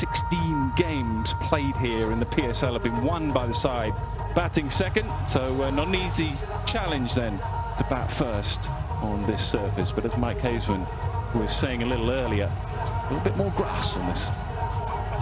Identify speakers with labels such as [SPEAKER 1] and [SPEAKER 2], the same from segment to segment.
[SPEAKER 1] 16 games played here in the PSL have been won by the side batting second, so not an easy challenge then to bat first on this surface. But as Mike Hazeman was saying a little earlier, a little bit more grass on this.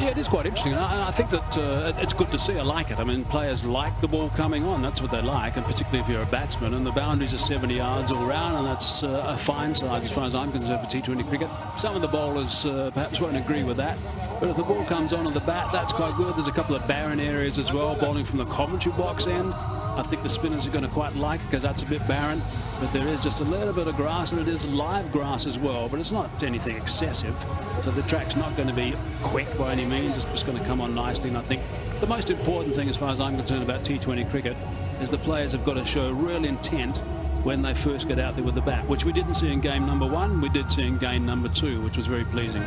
[SPEAKER 2] Yeah, it is quite interesting, and I think that it's good to see. I like it. I mean, players like the ball coming on. That's what they like, and particularly if you're a batsman. And the boundaries are 70 yards all round, and that's a fine size as far as I'm concerned for T20 cricket. Some of the bowlers perhaps won't agree with that, but if the ball comes on the bat, that's quite good. There's a couple of barren areas as well, bowling from the commentary box end. I think the spinners are going to quite like it because that's a bit barren, but there is just a little bit of grass, and it is live grass as well, but it's not anything excessive. So the track's not going to be quick by any means. It's just going to come on nicely. And I think the most important thing, as far as I'm concerned, about T20 cricket is the players have got to show real intent when they first get out there with the bat, which we didn't see in game number 1. We did see in game number 2, which was very pleasing.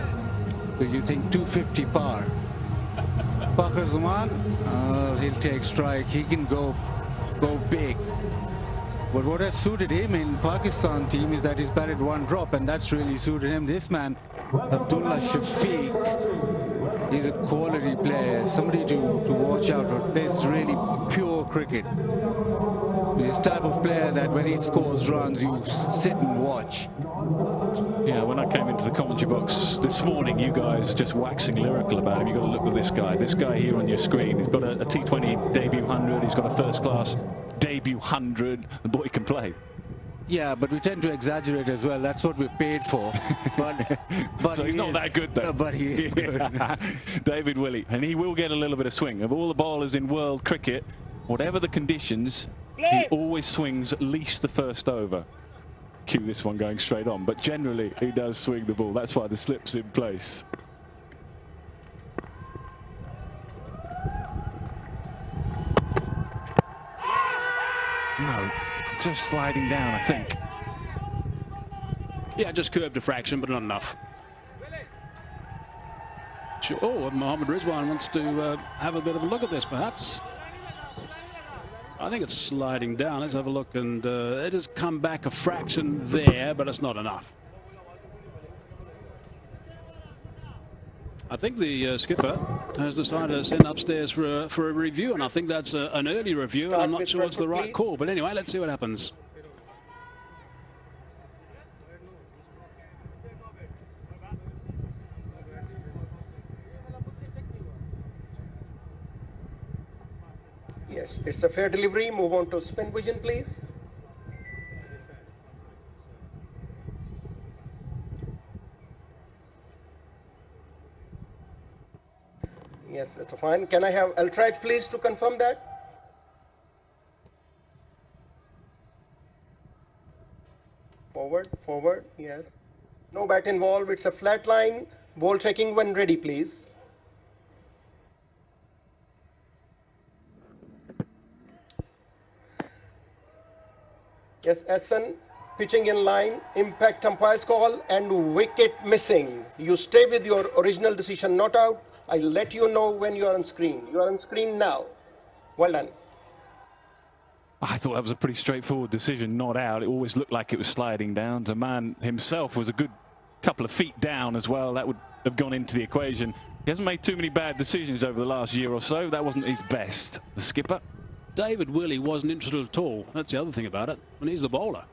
[SPEAKER 3] So you think 250 par? Fakhar Zaman, he'll take strike. He can go big. But what has suited him in Pakistan team is that he's batted 1 drop, and that's really suited him. This man, Abdullah Shafiq, he's a quality player, somebody to watch out for. Plays really pure cricket. He's the type of player that when he scores runs, you sit and watch.
[SPEAKER 1] Yeah, when I came into the commentary box this morning, you guys just waxing lyrical about him. You've got to look at this guy. This guy here on your screen, he's got a T20 debut 100, he's got a first-class debut 100. The boy can play.
[SPEAKER 3] Yeah, but we tend to exaggerate as well. That's what we're paid for. But
[SPEAKER 1] so he's not that good, though.
[SPEAKER 3] But he is good.
[SPEAKER 1] David Willey, and he will get a little bit of swing. Of all the bowlers in world cricket, whatever the conditions, he always swings at least the first over. Cue this one going straight on, but generally he does swing the ball. That's why the slip's in place. No, just sliding down, I think.
[SPEAKER 2] Yeah, just curved a fraction, but not enough. Sure. Oh, Mohammed Rizwan wants to have a bit of a look at this, perhaps. I think it's sliding down. Let's have a look, and it has come back a fraction there, but it's not enough. I think the skipper has decided to send upstairs for a review, and I think that's an early review, and I'm not sure it's the right call. But anyway, let's see what happens.
[SPEAKER 4] Yes, it's a fair delivery. Move on to spin vision, please. Yes, that's fine. Can I have Altraj, please, to confirm that? Forward, yes. No bat involved. It's a flat line. Ball checking when ready, please. Yes, Essen, pitching in line, impact umpire's call, and wicket missing. You stay with your original decision, not out. I'll let you know when you are on screen. You are on screen now. Well done.
[SPEAKER 1] I thought that was a pretty straightforward decision, not out. It always looked like it was sliding down. Zaman himself was a good couple of feet down as well. That would have gone into the equation. He hasn't made too many bad decisions over the last year or so. That wasn't his best, the skipper.
[SPEAKER 2] David Willey wasn't interested at all. That's the other thing about it. And he's the bowler.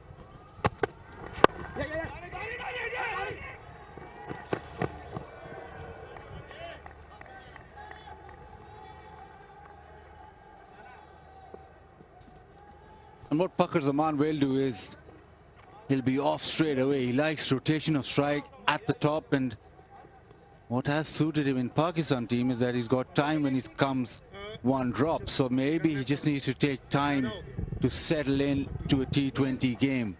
[SPEAKER 3] And what Fakhar Zaman will do is he'll be off straight away. He likes rotation of strike at the top, and what has suited him in Pakistan team is that he's got time when he comes 1 drop. So maybe he just needs to take time to settle in to a T20 game.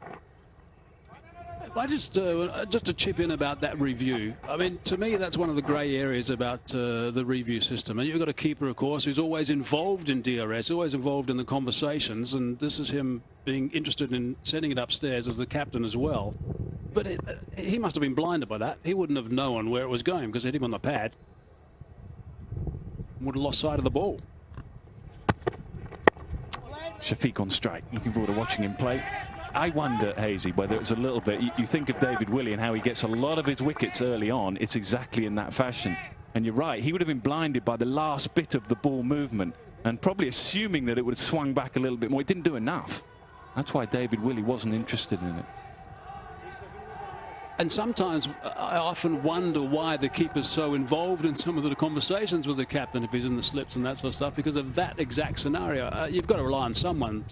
[SPEAKER 2] If I just to chip in about that review, I mean, to me, that's one of the grey areas about the review system. And you've got a keeper, of course, who's always involved in DRS, always involved in the conversations. And this is him being interested in sending it upstairs as the captain as well. But he must have been blinded by that. He wouldn't have known where it was going because it hit him on the pad. Would have lost sight of the ball.
[SPEAKER 1] Shafiq on strike. Looking forward to watching him play. I wonder, Hazy, whether it's a little bit, you think of David Willey and how he gets a lot of his wickets early on. It's exactly in that fashion. And you're right, he would have been blinded by the last bit of the ball movement and probably assuming that it would have swung back a little bit more. It didn't do enough. That's why David Willey wasn't interested in it.
[SPEAKER 2] And sometimes I often wonder why the keeper's so involved in some of the conversations with the captain if he's in the slips and that sort of stuff, because of that exact scenario. You've got to rely on someone.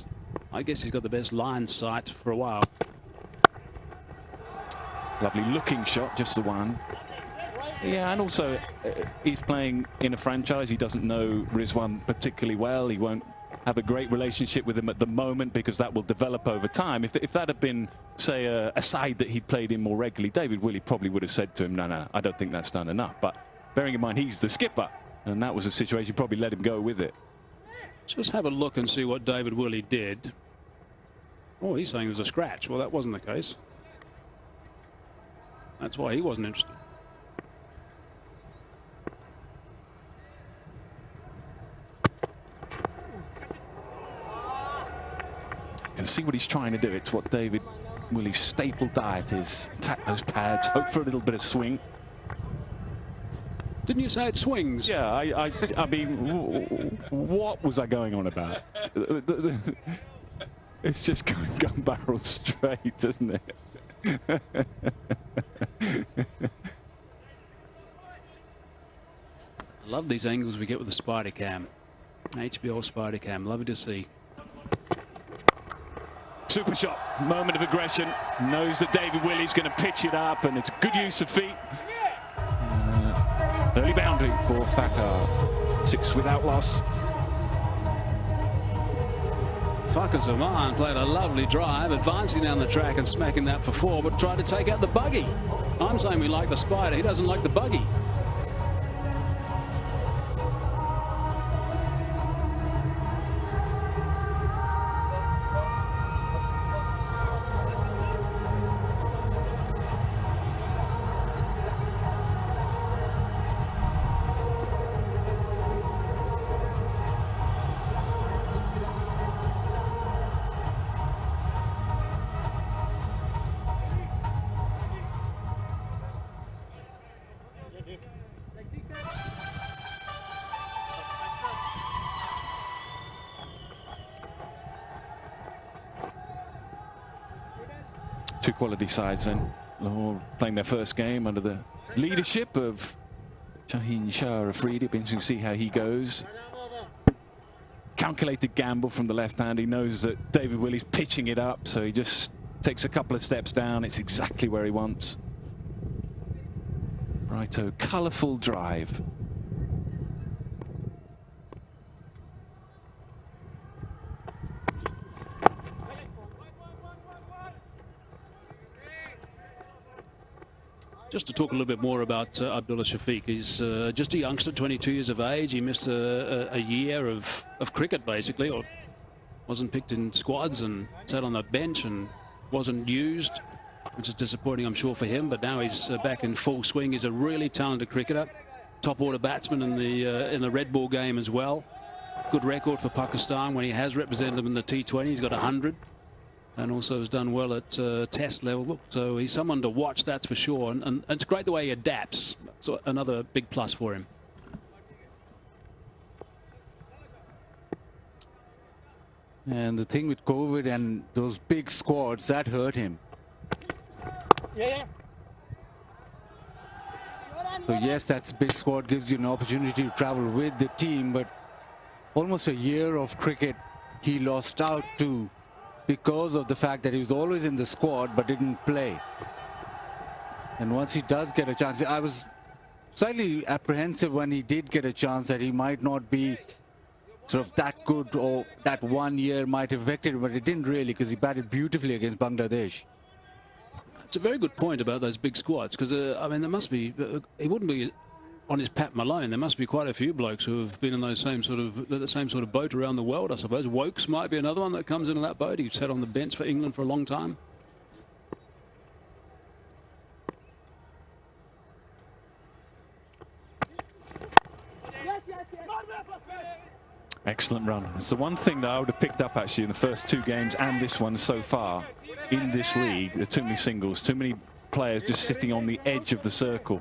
[SPEAKER 2] I guess he's got the best line sight for a while.
[SPEAKER 1] Lovely looking shot, just the one. Yeah, and also he's playing in a franchise. He doesn't know Rizwan particularly well. He won't have a great relationship with him at the moment because that will develop over time. If that had been, say, a side that he'd played in more regularly, David Willey probably would have said to him, no, I don't think that's done enough. But bearing in mind he's the skipper, and that was a situation, probably let him go with it.
[SPEAKER 2] Just have a look and see what David Willey did. Oh, he's saying it was a scratch. Well, that wasn't the case. That's why he wasn't interested.
[SPEAKER 1] You can see what he's trying to do. It's what David Willey's staple diet is. Attack those pads, hope for a little bit of swing.
[SPEAKER 2] Didn't you say it swings?
[SPEAKER 1] Yeah, I mean, what was I going on about? It's just gun barrel straight, doesn't it?
[SPEAKER 2] I love these angles we get with the spider cam. HBL spider cam, lovely to see.
[SPEAKER 1] Super shot, moment of aggression. Knows that David Willey's going to pitch it up, and it's good use of feet. Early boundary for Thakkar. 6 without loss.
[SPEAKER 2] Fakhar Zaman played a lovely drive, advancing down the track and smacking that for 4, but tried to take out the buggy. I'm saying we like the spider, he doesn't like the buggy.
[SPEAKER 1] Two quality sides then. Lahore playing their first game under the leadership of Shaheen Shah Afridi. It'll be interesting to see how he goes. Calculated gamble from the left hand. He knows that David Willey's pitching it up, so he just takes a couple of steps down. It's exactly where he wants. Righto, colourful drive.
[SPEAKER 2] Just to talk a little bit more about Abdullah Shafiq, he's just a youngster, 22 years of age. He missed a year of cricket, basically, or wasn't picked in squads and sat on the bench and wasn't used, which is disappointing, I'm sure, for him. But now he's back in full swing. He's a really talented cricketer, top order batsman in the red ball game as well. Good record for Pakistan when he has represented them in the T20. He's got 100. And also has done well at test level. So he's someone to watch, that's for sure. And it's great the way he adapts. So another big plus for him.
[SPEAKER 3] And the thing with COVID and those big squads, that hurt him.
[SPEAKER 5] Yeah.
[SPEAKER 3] So yes, that's big squad, gives you an opportunity to travel with the team, but almost a year of cricket he lost out to, because of the fact that he was always in the squad but didn't play. And once he does get a chance, I was slightly apprehensive when he did get a chance that he might not be sort of that good, or that 1 year might have affected him, but it didn't really, because he batted beautifully against Bangladesh.
[SPEAKER 2] It's a very good point about those big squads, because I mean, there must be, he wouldn't be on his Pat Malone. There must be quite a few blokes who have been in those the same sort of boat around the world, I suppose. Wokes might be another one that comes into that boat. He sat on the bench for England for a long time.
[SPEAKER 1] Excellent run. It's the one thing that I would have picked up actually in the first 2 games and this one so far in this league. There are too many singles, too many players just sitting on the edge of the circle.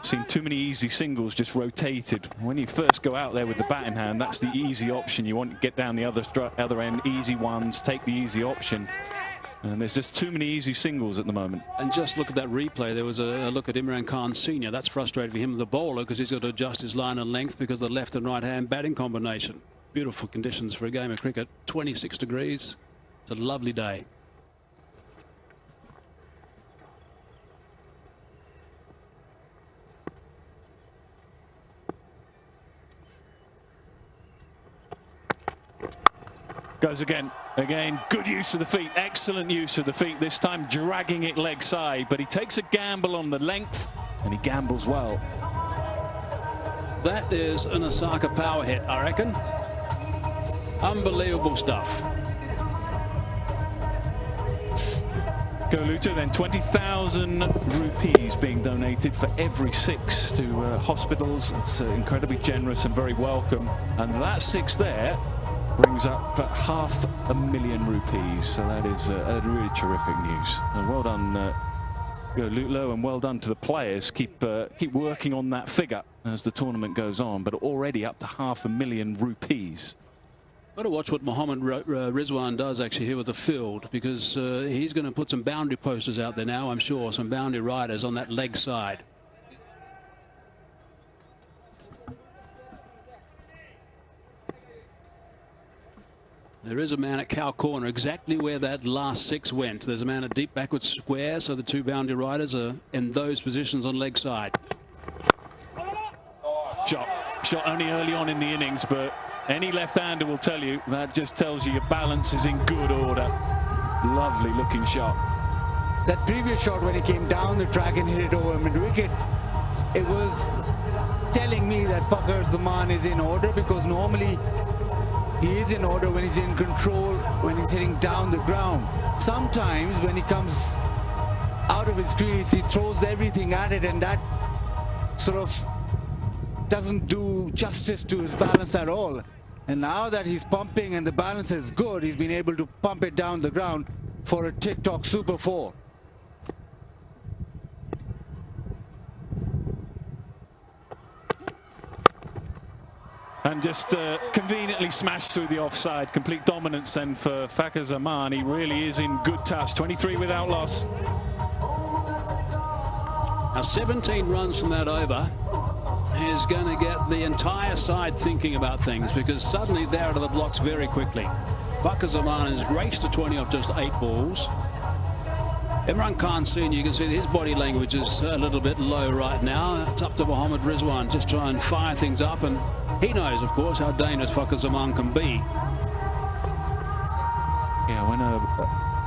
[SPEAKER 1] Seen too many easy singles just rotated. When you first go out there with the bat in hand, that's the easy option. You want to get down the other end, easy ones, take the easy option. And there's just too many easy singles at the moment.
[SPEAKER 2] And just look at that replay. There was a look at Imran Khan Sr. That's frustrating for him, the bowler, because he's got to adjust his line and length because of the left and right hand batting combination. Beautiful conditions for a game of cricket. 26 degrees. It's a lovely day.
[SPEAKER 1] Goes again, good use of the feet, excellent use of the feet, this time dragging it leg side, but he takes a gamble on the length, and he gambles well.
[SPEAKER 2] That is an Osaka power hit, I reckon. Unbelievable stuff.
[SPEAKER 1] Go Luta, then 20,000 rupees being donated for every 6 to hospitals. It's incredibly generous and very welcome, and that 6 there brings up 500,000 rupees, so that is really terrific news. And well done, Lutlo, and well done to the players. Keep working on that figure as the tournament goes on, but already up to 500,000 rupees.
[SPEAKER 2] Got to watch what Mohammad Rizwan does actually here with the field, because he's going to put some boundary posters out there now, I'm sure, some boundary riders on that leg side. There is a man at cow corner, exactly where that last 6 went. There's a man at deep backward square, so the 2 boundary riders are in those positions on leg side.
[SPEAKER 1] Shot only early on in the innings, but any left-hander will tell you that just tells you your balance is in good order. Lovely looking shot.
[SPEAKER 3] That previous shot when he came down the track and hit it over mid-wicket, it was telling me that Fakhar Zaman is in order, because normally he is in order when he's in control, when he's hitting down the ground. Sometimes when he comes out of his crease, he throws everything at it, and that sort of doesn't do justice to his balance at all. And now that he's pumping and the balance is good, he's been able to pump it down the ground for a TikTok Super 4.
[SPEAKER 1] And just conveniently smashed through the offside. Complete dominance then for Fakhar Zaman. He really is in good touch. 23 without loss.
[SPEAKER 2] Now 17 runs from that over is going to get the entire side thinking about things, because suddenly they're out of the blocks very quickly. Fakhar Zaman has raced to 20 off just 8 balls. Imran Khan Sr., you can see his body language is a little bit low right now. It's up to Mohammad Rizwan, just try and fire things up, and he knows, of course, how dangerous Fakhar Zaman can be.
[SPEAKER 1] Yeah,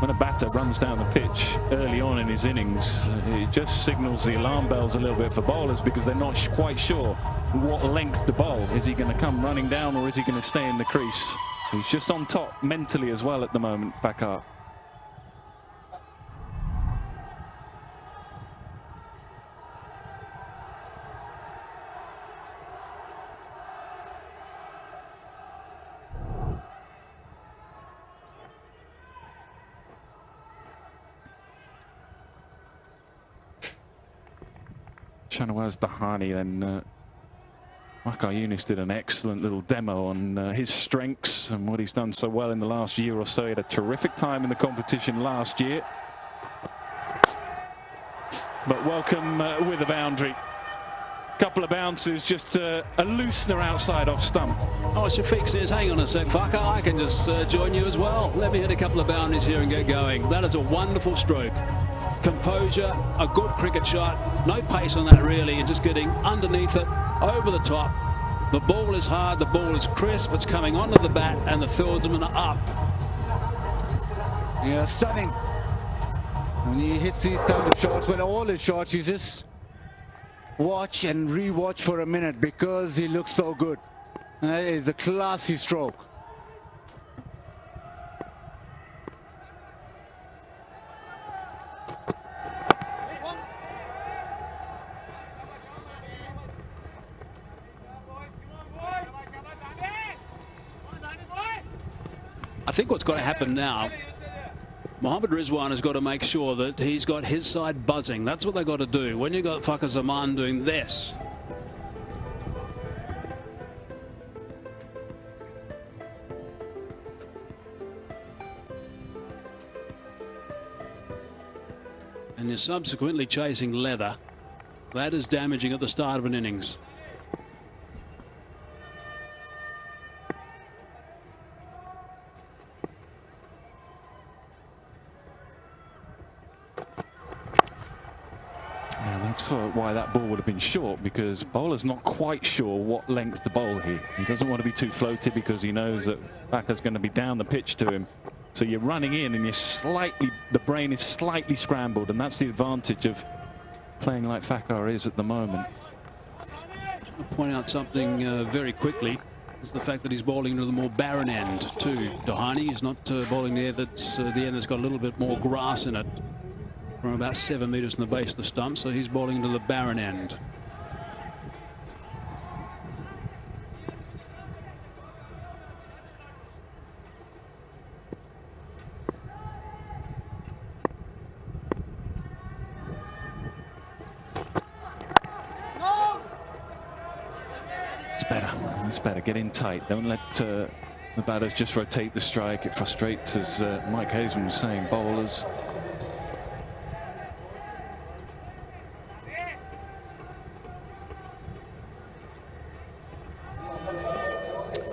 [SPEAKER 1] when a batter runs down the pitch early on in his innings, it just signals the alarm bells a little bit for bowlers, because they're not quite sure what length to bowl. Is he going to come running down, or is he going to stay in the crease? He's just on top mentally as well at the moment, Fakhar. Shanawaz Dahani, then Waqar Younis did an excellent little demo on his strengths and what he's done so well in the last year or so. He had a terrific time in the competition last year. But welcome with a boundary. Couple of bounces, just a loosener outside off stump.
[SPEAKER 2] Oh, Shafiq says, hang on a sec, Fakhar, I can just join you as well. Let me hit a couple of boundaries here and get going. That is a wonderful stroke. Composure, a good cricket shot, no pace on that really, and just getting underneath it, over the top. The ball is hard, the ball is crisp, it's coming onto the bat, and the fieldsmen are up.
[SPEAKER 3] Yeah, stunning. When he hits these kind of shots, when all his shots, you just watch and re-watch for a minute, because he looks so good. That is a classy stroke.
[SPEAKER 2] I think what's got to happen now Mohammad Rizwan has got to make sure that he's got his side buzzing. That's what they've got to do. When you've got Fakhar Zaman doing this, and you're subsequently chasing leather, that is damaging at the start of an innings.
[SPEAKER 1] That's why that ball would have been short, because bowler's not quite sure what length to bowl here. He doesn't want to be too floated because he knows that Fakhar's going to be down the pitch to him. So you're running in and the brain is slightly scrambled, and that's the advantage of playing like Fakhar is at the moment.
[SPEAKER 2] I'll point out something very quickly. Is the fact that he's bowling to the more barren end too. Dohani is not bowling there. That's the end that's got a little bit more grass in it, from about 7 meters from the base of the stump, so he's bowling to the barren end.
[SPEAKER 1] It's better. Get in tight. Don't let the batters just rotate the strike. It frustrates, as Mike Hazen was saying, bowlers.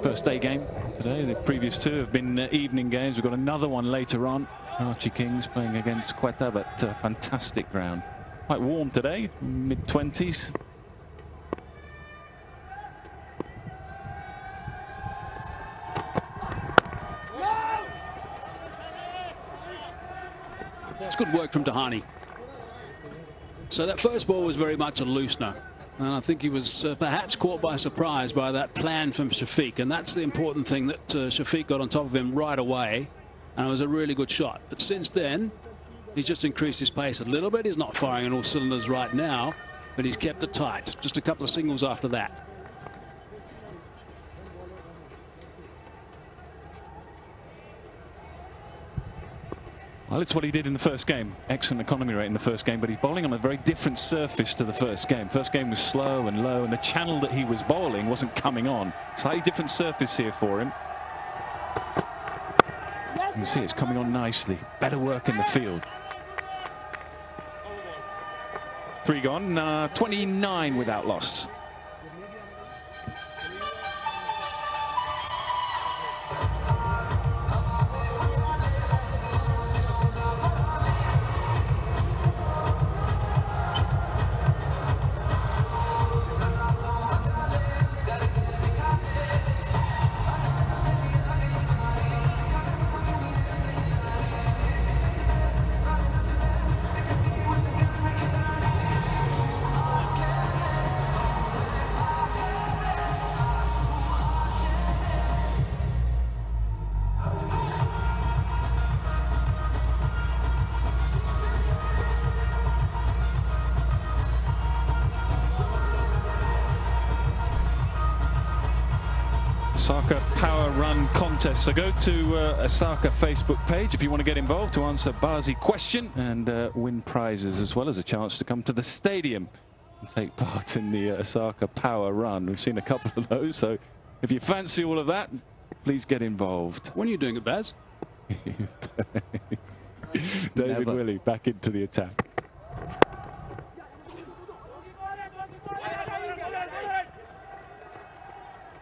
[SPEAKER 1] First day game today. The previous two have been evening games. We've got another one later on. Archie Kings playing against Quetta, but fantastic ground. Quite warm today, mid-20s.
[SPEAKER 2] It's good work from Dohani. So that first ball was very much a loosener. And I think he was perhaps caught by surprise by that plan from Shafiq. And that's the important thing, that Shafiq got on top of him right away. And it was a really good shot. But since then, he's just increased his pace a little bit. He's not firing on all cylinders right now, but he's kept it tight. Just a couple of singles after that.
[SPEAKER 1] Well, it's what he did in the first game. Excellent economy rate in the first game, but he's bowling on a very different surface to the first game. First game was slow and low, and the channel that he was bowling wasn't coming on. Slightly different surface here for him. You can see it's coming on nicely. Better work in the field. 3 gone, 29 without loss. Osaka Power Run Contest. So go to Osaka Facebook page if you want to get involved to answer Bazi question and win prizes, as well as a chance to come to the stadium and take part in the Osaka Power Run. We've seen a couple of those, so if you fancy all of that, please get involved.
[SPEAKER 2] When are you doing it, Baz?
[SPEAKER 1] David Willey back into the attack.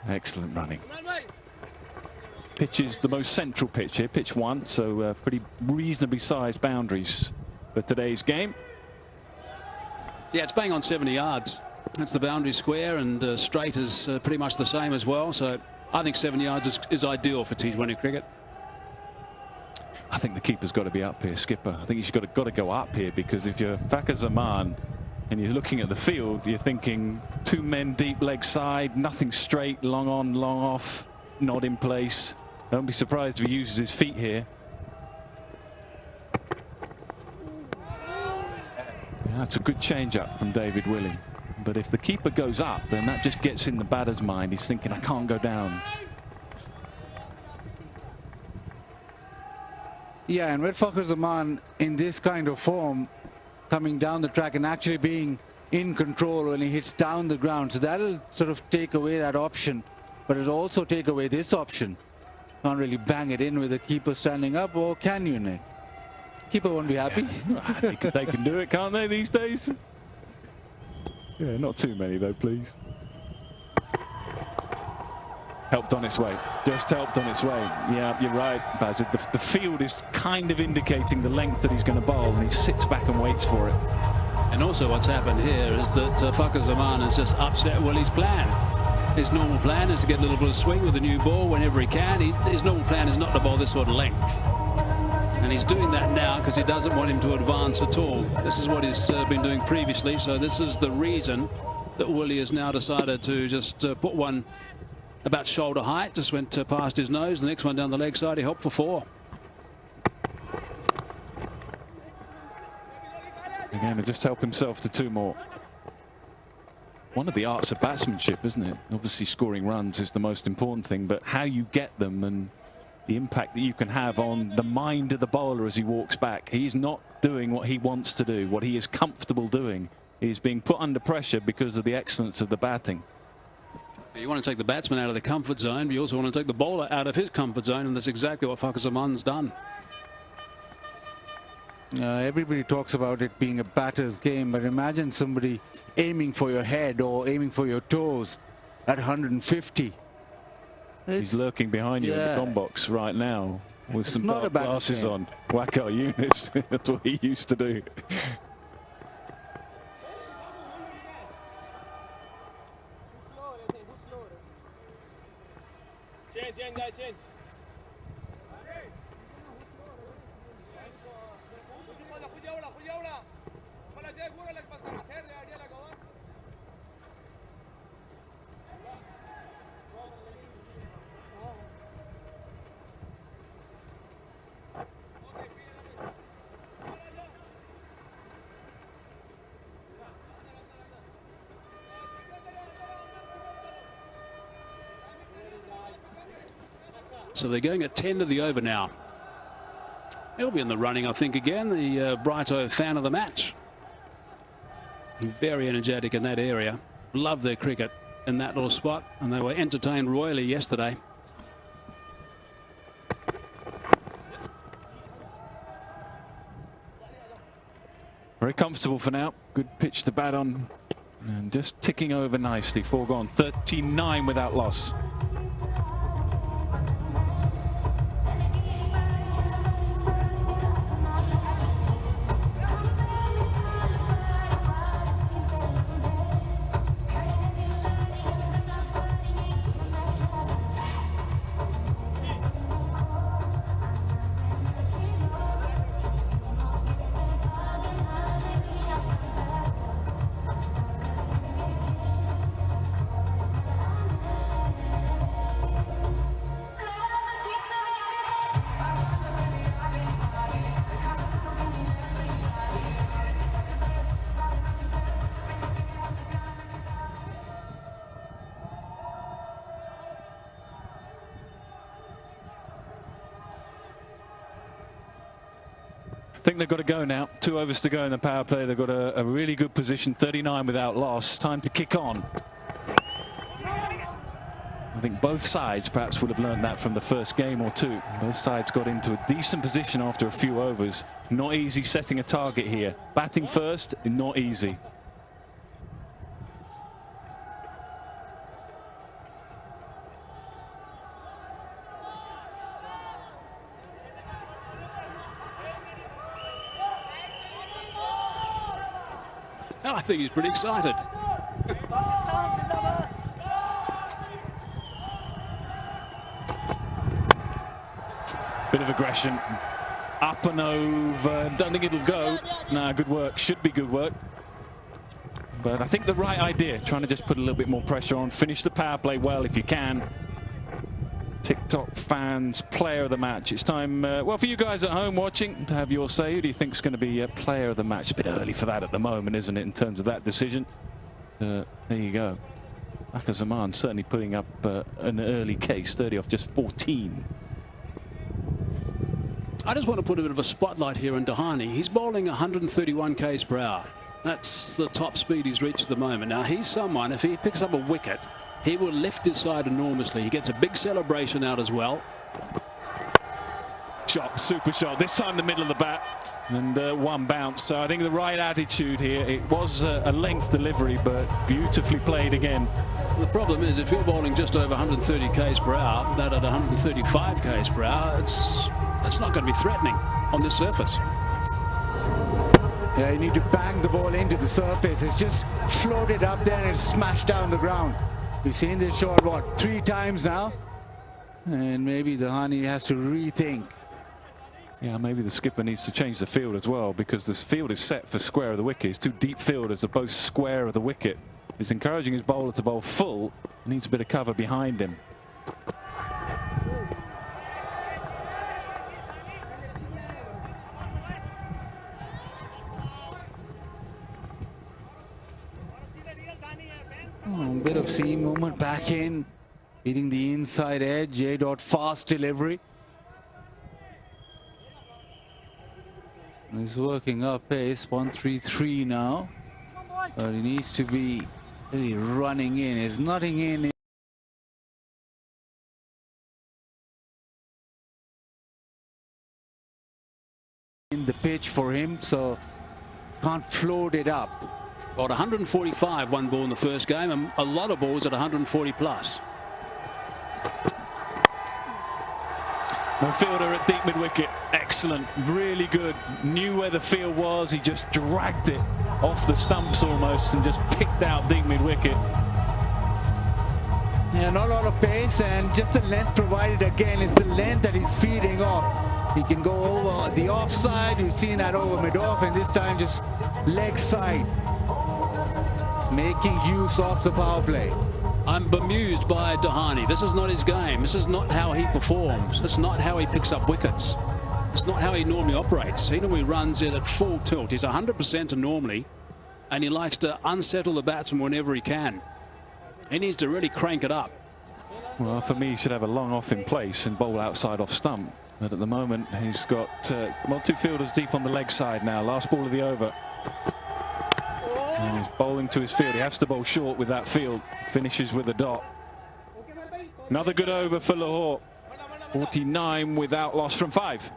[SPEAKER 1] Excellent running. Pitch is the most central pitch here, pitch 1, so pretty reasonably sized boundaries for today's game.
[SPEAKER 2] Yeah, it's bang on 70 yards. That's the boundary square, and straight is pretty much the same as well. So I think 70 yards is ideal for T20 cricket.
[SPEAKER 1] I think the keeper's got to be up here, skipper. I think he's got to go up here, because if you're Fakhar Zaman and you're looking at the field, you're thinking 2 men deep leg side, nothing straight, long on, long off, not in place. Don't be surprised if he uses his feet here. Yeah, that's a good change up from David Willey. But if the keeper goes up, then that just gets in the batter's mind. He's thinking, I can't go down.
[SPEAKER 3] Yeah, and with Fakhar Zaman in this kind of form, coming down the track and actually being in control when he hits down the ground, so that'll sort of take away that option, but it'll also take away this option. Can't really bang it in with the keeper standing up, or can you, Nick? Keeper won't be happy.
[SPEAKER 1] They can do it, can't they, these days? Yeah, not too many though, please. Helped on its way. Just helped on its way. Yeah, you're right, Bazid. The field is kind of indicating the length that he's going to bowl, and he sits back and waits for it.
[SPEAKER 2] And also what's happened here is that Fakhar Zaman has just upset Willie's plan. His normal plan is to get a little bit of swing with a new ball whenever he can. His normal plan is not to bowl this sort of length. And he's doing that now because he doesn't want him to advance at all. This is what he's been doing previously, so this is the reason that Willie has now decided to just put one about shoulder height, just went past his nose. The next one down the leg side, he hopped for 4.
[SPEAKER 1] Again, to just help himself to 2 more. One of the arts of batsmanship, isn't it? Obviously scoring runs is the most important thing, but how you get them and the impact that you can have on the mind of the bowler as he walks back. He's not doing what he wants to do, what he is comfortable doing. He's being put under pressure because of the excellence of the batting.
[SPEAKER 2] You want to take the batsman out of the comfort zone, but you also want to take the bowler out of his comfort zone, and that's exactly what Fakhar Zaman's done.
[SPEAKER 3] Everybody talks about it being a batter's game, but imagine somebody aiming for your head or aiming for your toes at 150.
[SPEAKER 1] He's lurking behind you in the com box right now with some dark glasses on. Waqar Younis, that's what he used to do.
[SPEAKER 5] Change.
[SPEAKER 2] So they're going at 10 to the over now. He'll be in the running, I think, again. The Brighto fan of the match. Very energetic in that area. Love their cricket in that little spot, and they were entertained royally yesterday.
[SPEAKER 1] Very comfortable for now. Good pitch to bat on. And just ticking over nicely. 4 gone. 39 without loss. I think they've got to go now. 2 overs to go in the power play. They've got a really good position, 39 without loss. Time to kick on. I think both sides perhaps would have learned that from the first game or 2. Both sides got into a decent position after a few overs. Not easy setting a target here. Batting first, not easy.
[SPEAKER 2] I think he's pretty excited.
[SPEAKER 1] Bit of aggression. Up and over. Don't think it'll go. Nah, good work. Should be good work. But I think the right idea. Trying to just put a little bit more pressure on. Finish the power play well if you can. TikTok fans, player of the match. It's time, well, for you guys at home watching to have your say. Who do you think is going to be player of the match? A bit early for that at the moment, isn't it, in terms of that decision? There you go. Fakhar Zaman certainly putting up an early case, 30 off just 14.
[SPEAKER 2] I just want to put a bit of a spotlight here on Dahani. He's bowling 131 k's per hour. That's the top speed he's reached at the moment. Now, he's someone, if he picks up a wicket, he will lift his side enormously. He gets a big celebration out as well.
[SPEAKER 1] Shot, super shot. This time the middle of the bat and one bounce. So I think the right attitude here. It was a length delivery, but beautifully played again.
[SPEAKER 2] The problem is, if you're bowling just over 130 k's per hour, that at 135 k's per hour, it's not going to be threatening on this surface.
[SPEAKER 3] Yeah, you need to bang the ball into the surface. It's just floated up there and it's smashed down the ground. We've seen this shot, what, 3 times now? And maybe Dahani has to rethink.
[SPEAKER 1] Yeah, maybe the skipper needs to change the field as well, because this field is set for square of the wicket. It's 2 deep fielders are both square of the wicket. He's encouraging his bowler to bowl full. Needs a bit of cover behind him.
[SPEAKER 3] Oh, a bit of seam movement back in, hitting the inside edge. Fast delivery. He's working up pace, 133 now, but he needs to be really running in. He's nutting in the pitch for him, so can't float it up.
[SPEAKER 2] About 145 one ball in the first game, and a lot of balls at 140 plus.
[SPEAKER 1] No fielder at deep mid-wicket. Excellent, really good. Knew where the field was. He just dragged it off the stumps almost and just picked out deep mid-wicket.
[SPEAKER 3] Yeah, not a lot of pace, and just the length provided again is the length that he's feeding off. He can go over the offside. You've seen that over mid-off, and this time just leg side, making use of the power play.
[SPEAKER 2] I'm bemused by Dahani. This is not his game. This is not how he performs. It's not how he picks up wickets. It's not how he normally operates. He normally runs in at full tilt. He's 100% normally, and he likes to unsettle the batsman whenever he can. He needs to really crank it up.
[SPEAKER 1] Well, for me, he should have a long off in place and bowl outside off stump. But at the moment, he's got 2 fielders deep on the leg side now. Last ball of the over. And he's bowling to his field. He has to bowl short with that field. Finishes with a dot. Another good over for Lahore. 49 without loss from 5.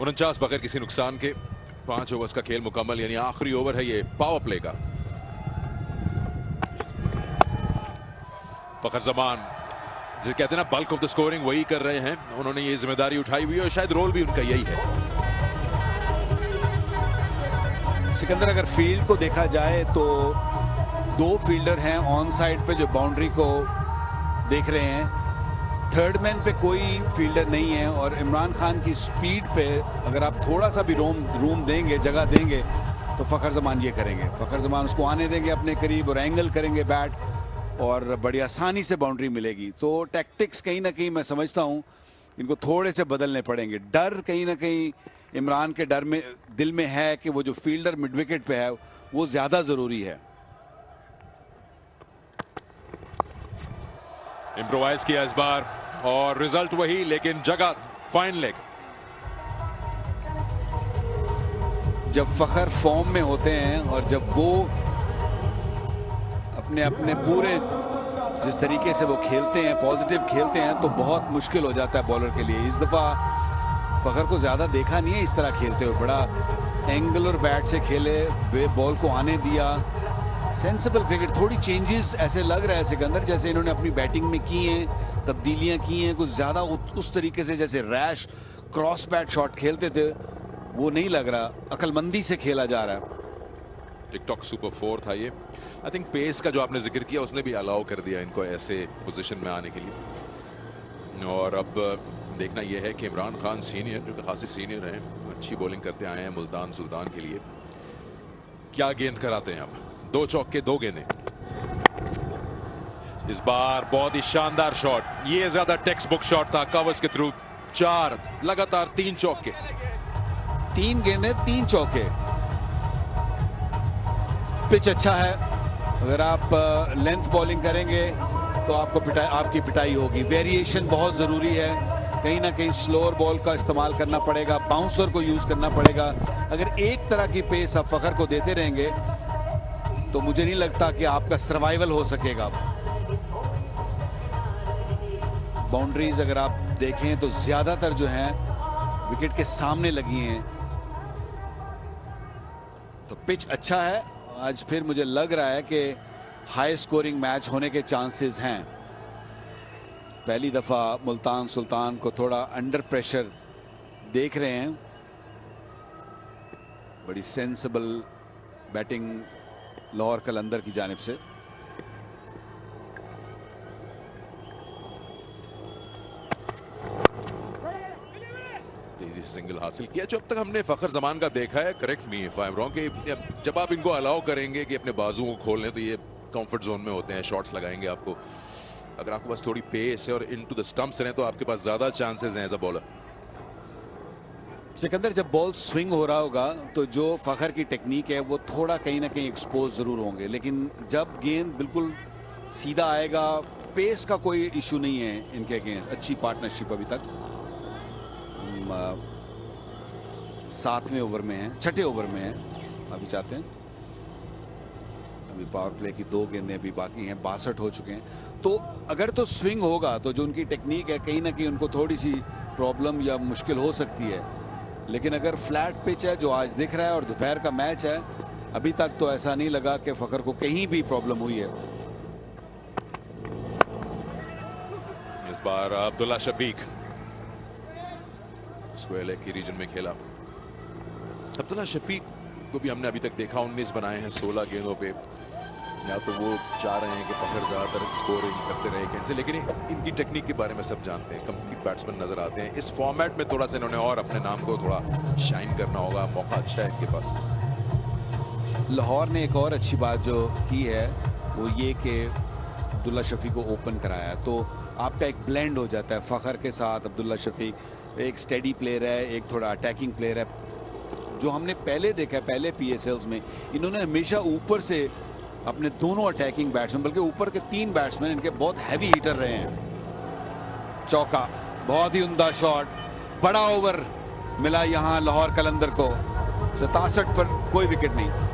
[SPEAKER 6] उनचास बगैर किसी नुकसान के 5 overs का खेल मुकम्मल, यानी आखिरी ओवर है ये पावर प्ले का। फखर जमान जिसे कहते हैं ना बल्क ऑफ द स्कोरिंग वही कर रहे हैं। उन्होंने ये जिम्मेदारी उठाई हुई है और शायद रोल भी उनका यही है।
[SPEAKER 7] सिकंदर, अगर फील्ड को देखा जाए तो 2 फील्डर हैं ऑन साइड पे जो बाउंड्री को देख रहे हैं। थर्ड मैन पे कोई फील्डर नहीं है, और इमरान खान की स्पीड पे अगर आप थोड़ा सा भी रूम देंगे, जगह देंगे, तो फखर जमान ये करेंगे। फखर जमान उसको आने देंगे अपने करीब और एंगल करेंगे बैट, और बड़ी आसानी से बाउंड्री मिलेगी। तो टैक्टिक्स कहीं ना कहीं मैं समझता हूँ इनको थोड़े से बदलने पड़ेंगे। डर कहीं ना कहीं इमरान के दिल में है कि वो जो फील्डर मिड विकेट पे है वो ज़्यादा ज़रूरी है।
[SPEAKER 6] इम्प्रोवाइज किया इस बार और रिजल्ट वही, लेकिन जगह फाइन लेग।
[SPEAKER 7] जब फखर फॉर्म में होते हैं और जब वो अपने पूरे जिस तरीके से वो खेलते हैं, पॉजिटिव खेलते हैं, तो बहुत मुश्किल हो जाता है बॉलर के लिए। इस दफ़ा फखर को ज्यादा देखा नहीं है इस तरह खेलते हुए। बड़ा एंगुलर बैट से खेले, बॉल को आने दिया, सेंसिबल क्रिकेट। थोड़ी चेंजेस ऐसे लग रहा है सिकंदर जैसे इन्होंने अपनी बैटिंग में की हैं, तब्दीलियां की हैं कुछ ज्यादा उस तरीके से जैसे रैश क्रॉस बैट शॉट खेलते थे वो नहीं लग रहा, अकलमंदी से खेला जा रहा है।
[SPEAKER 6] टिकटॉक सुपर 4 था ये। आई थिंक पेस का जो आपने जिक्र किया उसने भी अलाउ कर दिया इनको ऐसे पोजीशन में आने के लिए। और अब देखना यह है कि इमरान खान सीनियर, जो कि खासी सीनियर हैं, अच्छी बॉलिंग करते आए हैं मुल्तान सुल्तान के लिए, क्या गेंद कराते हैं। अब 2 चौके 2 गेंदें। इस बार बहुत ही शानदार शॉट, ये ज्यादा टेक्स्ट बुक शॉट था, कवर्स के थ्रू 4 लगातार 3 चौके,
[SPEAKER 7] 3 गेंदें 3 चौके। पिच अच्छा है, अगर आप लेंथ बॉलिंग करेंगे तो आपकी पिटाई होगी। वेरिएशन बहुत जरूरी है, कहीं ना कहीं स्लोअर बॉल का इस्तेमाल करना पड़ेगा, बाउंसर को यूज करना पड़ेगा। अगर एक तरह की पेस आप फखर को देते रहेंगे तो मुझे नहीं लगता कि आपका सर्वाइवल हो सकेगा। बाउंड्रीज अगर आप देखें तो ज्यादातर जो हैं विकेट के सामने लगी हैं, तो पिच अच्छा है। आज फिर मुझे लग रहा है कि हाई स्कोरिंग मैच होने के चांसेस हैं। पहली दफा मुल्तान सुल्तान को थोड़ा अंडर प्रेशर देख रहे हैं। बड़ी सेंसिबल बैटिंग लाहौर कलंदर की जानिब से।
[SPEAKER 6] तेजी से सिंगल हासिल किया। जो अब तक हमने फखर जमान का देखा है, correct me if I am wrong, कि जब आप इनको अलाउ करेंगे कि अपने बाजुओं को खोल लें तो ये कंफर्ट जोन में होते हैं, शॉट्स लगाएंगे आपको। अगर आपके पास थोड़ी पेस है और इनटू द स्टंप्स हैं तो आपके पास ज्यादा चांसेस हैं एज अ बॉलर।
[SPEAKER 7] सिकंदर, जब बॉल स्विंग हो रहा होगा तो जो फखर की टेक्निक है वो थोड़ा कहीं ना कहीं एक्सपोज जरूर होंगे, लेकिन जब गेंद बिल्कुल सीधा आएगा, पेस का कोई इशू नहीं है इनके अगेंस्ट। अच्छी पार्टनरशिप अभी तक। 7वें ओवर में है, 6ठे ओवर में है अभी चाहते हैं। अभी पावर प्ले की 2 गेंदें अभी बाकी हैं, 62 हो चुके हैं। तो अगर तो स्विंग होगा तो जो उनकी टेक्निक है कहीं ना कहीं उनको थोड़ी सी प्रॉब्लम या मुश्किल हो सकती है, लेकिन अगर फ्लैट पिच है जो आज दिख रहा है और दोपहर का मैच है, अभी तक तो ऐसा नहीं लगा कि फखर को कहीं भी प्रॉब्लम हुई है।
[SPEAKER 6] इस बार अब्दुल्ला शफीक स्क्वायर लेग की रीजन में खेला। अब्दुल्ला शफीक को भी हमने अभी तक देखा, 19 बनाए हैं 16 गेंदों पे। या तो वो चाह रहे हैं कि फखर ज्यादातर स्कोरिंग करते रहे गेंद से, लेकिन इनकी टेक्निक के बारे में सब जानते हैं, कंप्लीट बैट्समैन नजर आते हैं। इस फॉर्मेट में थोड़ा सा इन्होंने और अपने नाम को थोड़ा शाइन करना होगा, मौका अच्छा है इनके पास।
[SPEAKER 7] लाहौर ने एक और अच्छी बात जो की है वो ये कि अब्दुल्ला शफीक को ओपन कराया, तो आपका एक ब्लेंड हो जाता है फखर के साथ। अब्दुल्ला शफीक एक स्टेडी प्लेयर है, एक थोड़ा अटैकिंग प्लेयर है। जो हमने पहले देखा है, पहले PSLs में इन्होंने हमेशा ऊपर से अपने दोनों अटैकिंग बैट्समैन, बल्कि ऊपर के 3 बैट्समैन इनके बहुत हैवी हिटर रहे हैं। चौका, बहुत ही उम्दा शॉट, बड़ा ओवर मिला यहां लाहौर कलंदर को। 67 पर कोई विकेट नहीं।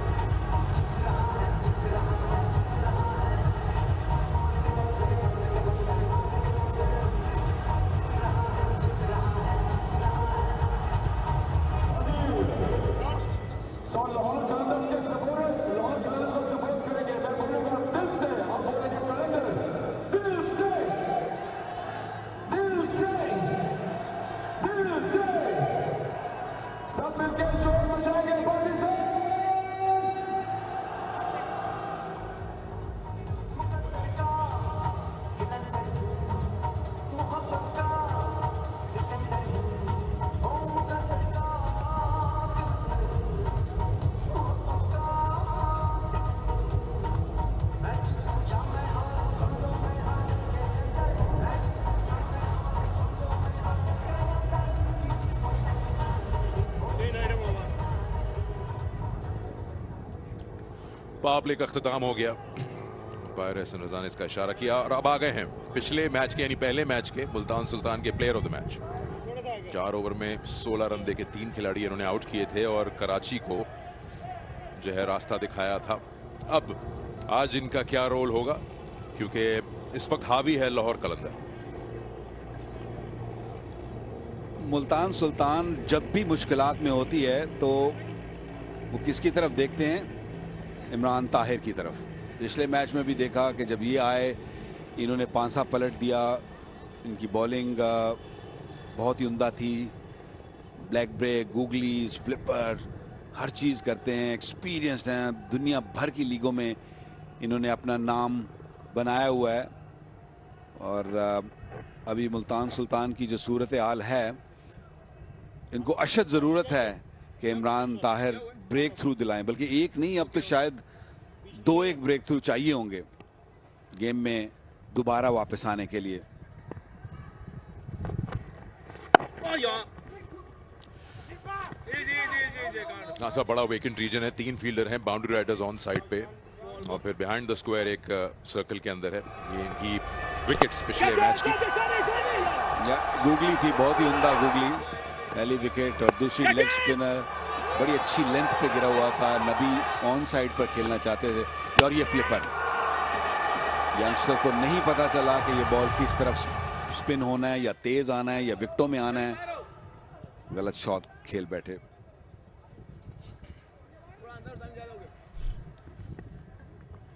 [SPEAKER 6] पावर प्ले का अख्ताम हो गया, पायरेसी रज़ा ने इसका इशारा किया और अब आ गए हैं पिछले मैच के यानी पहले मैच के मुल्तान सुल्तान के player of the match. 4 over में 16 रन देके 3 खिलाड़ी इन्होंने आउट किए थे और कराची को जो है रास्ता दिखाया था। अब आज इनका क्या रोल होगा, क्योंकि इस वक्त हावी है लाहौर कलंदर।
[SPEAKER 7] मुल्तान सुल्तान जब भी मुश्किलात में होती है तो वो किसकी तरफ देखते हैं? इमरान ताहिर की तरफ। पिछले मैच में भी देखा कि जब ये आए इन्होंने पांसा पलट दिया। इनकी बॉलिंग बहुत ही उम्दा थी। ब्लैक ब्रेक, गूगलीज, फ्लिपर, हर चीज़ करते हैं। एक्सपीरियंस्ड हैं, दुनिया भर की लीगों में इन्होंने अपना नाम बनाया हुआ है। और अभी मुल्तान सुल्तान की जो सूरत हाल है, इनको अशद ज़रूरत है कि इमरान ताहिर ब्रेक थ्रू दिलाएं। बल्कि एक नहीं, अब तो शायद 2-1 ब्रेक थ्रू चाहिए होंगे गेम में दोबारा वापस आने के लिए।
[SPEAKER 6] खासा बड़ा वेकेंट रीजन है, 3 फील्डर हैं, बाउंड्री राइडर्स ऑन साइड पे और फिर बिहाइंड द स्क्वायर एक सर्कल के अंदर है। ये इनकी विकेट्स पिछले मैच की।
[SPEAKER 7] गूगली थी, बहुत ही उम्दा गूगली, पहली विकेट। और दूसरी लेग स्पिनर बड़ी अच्छी लेंथ पे गिरा हुआ था। नबी ऑन साइड पर खेलना चाहते थे। और ये फ्लिपर, यंगस्टर को नहीं पता चला कि ये बॉल किस तरफ स्पिन होना है, या तेज आना है, या विकेटों में आना है। गलत शॉट खेल बैठे।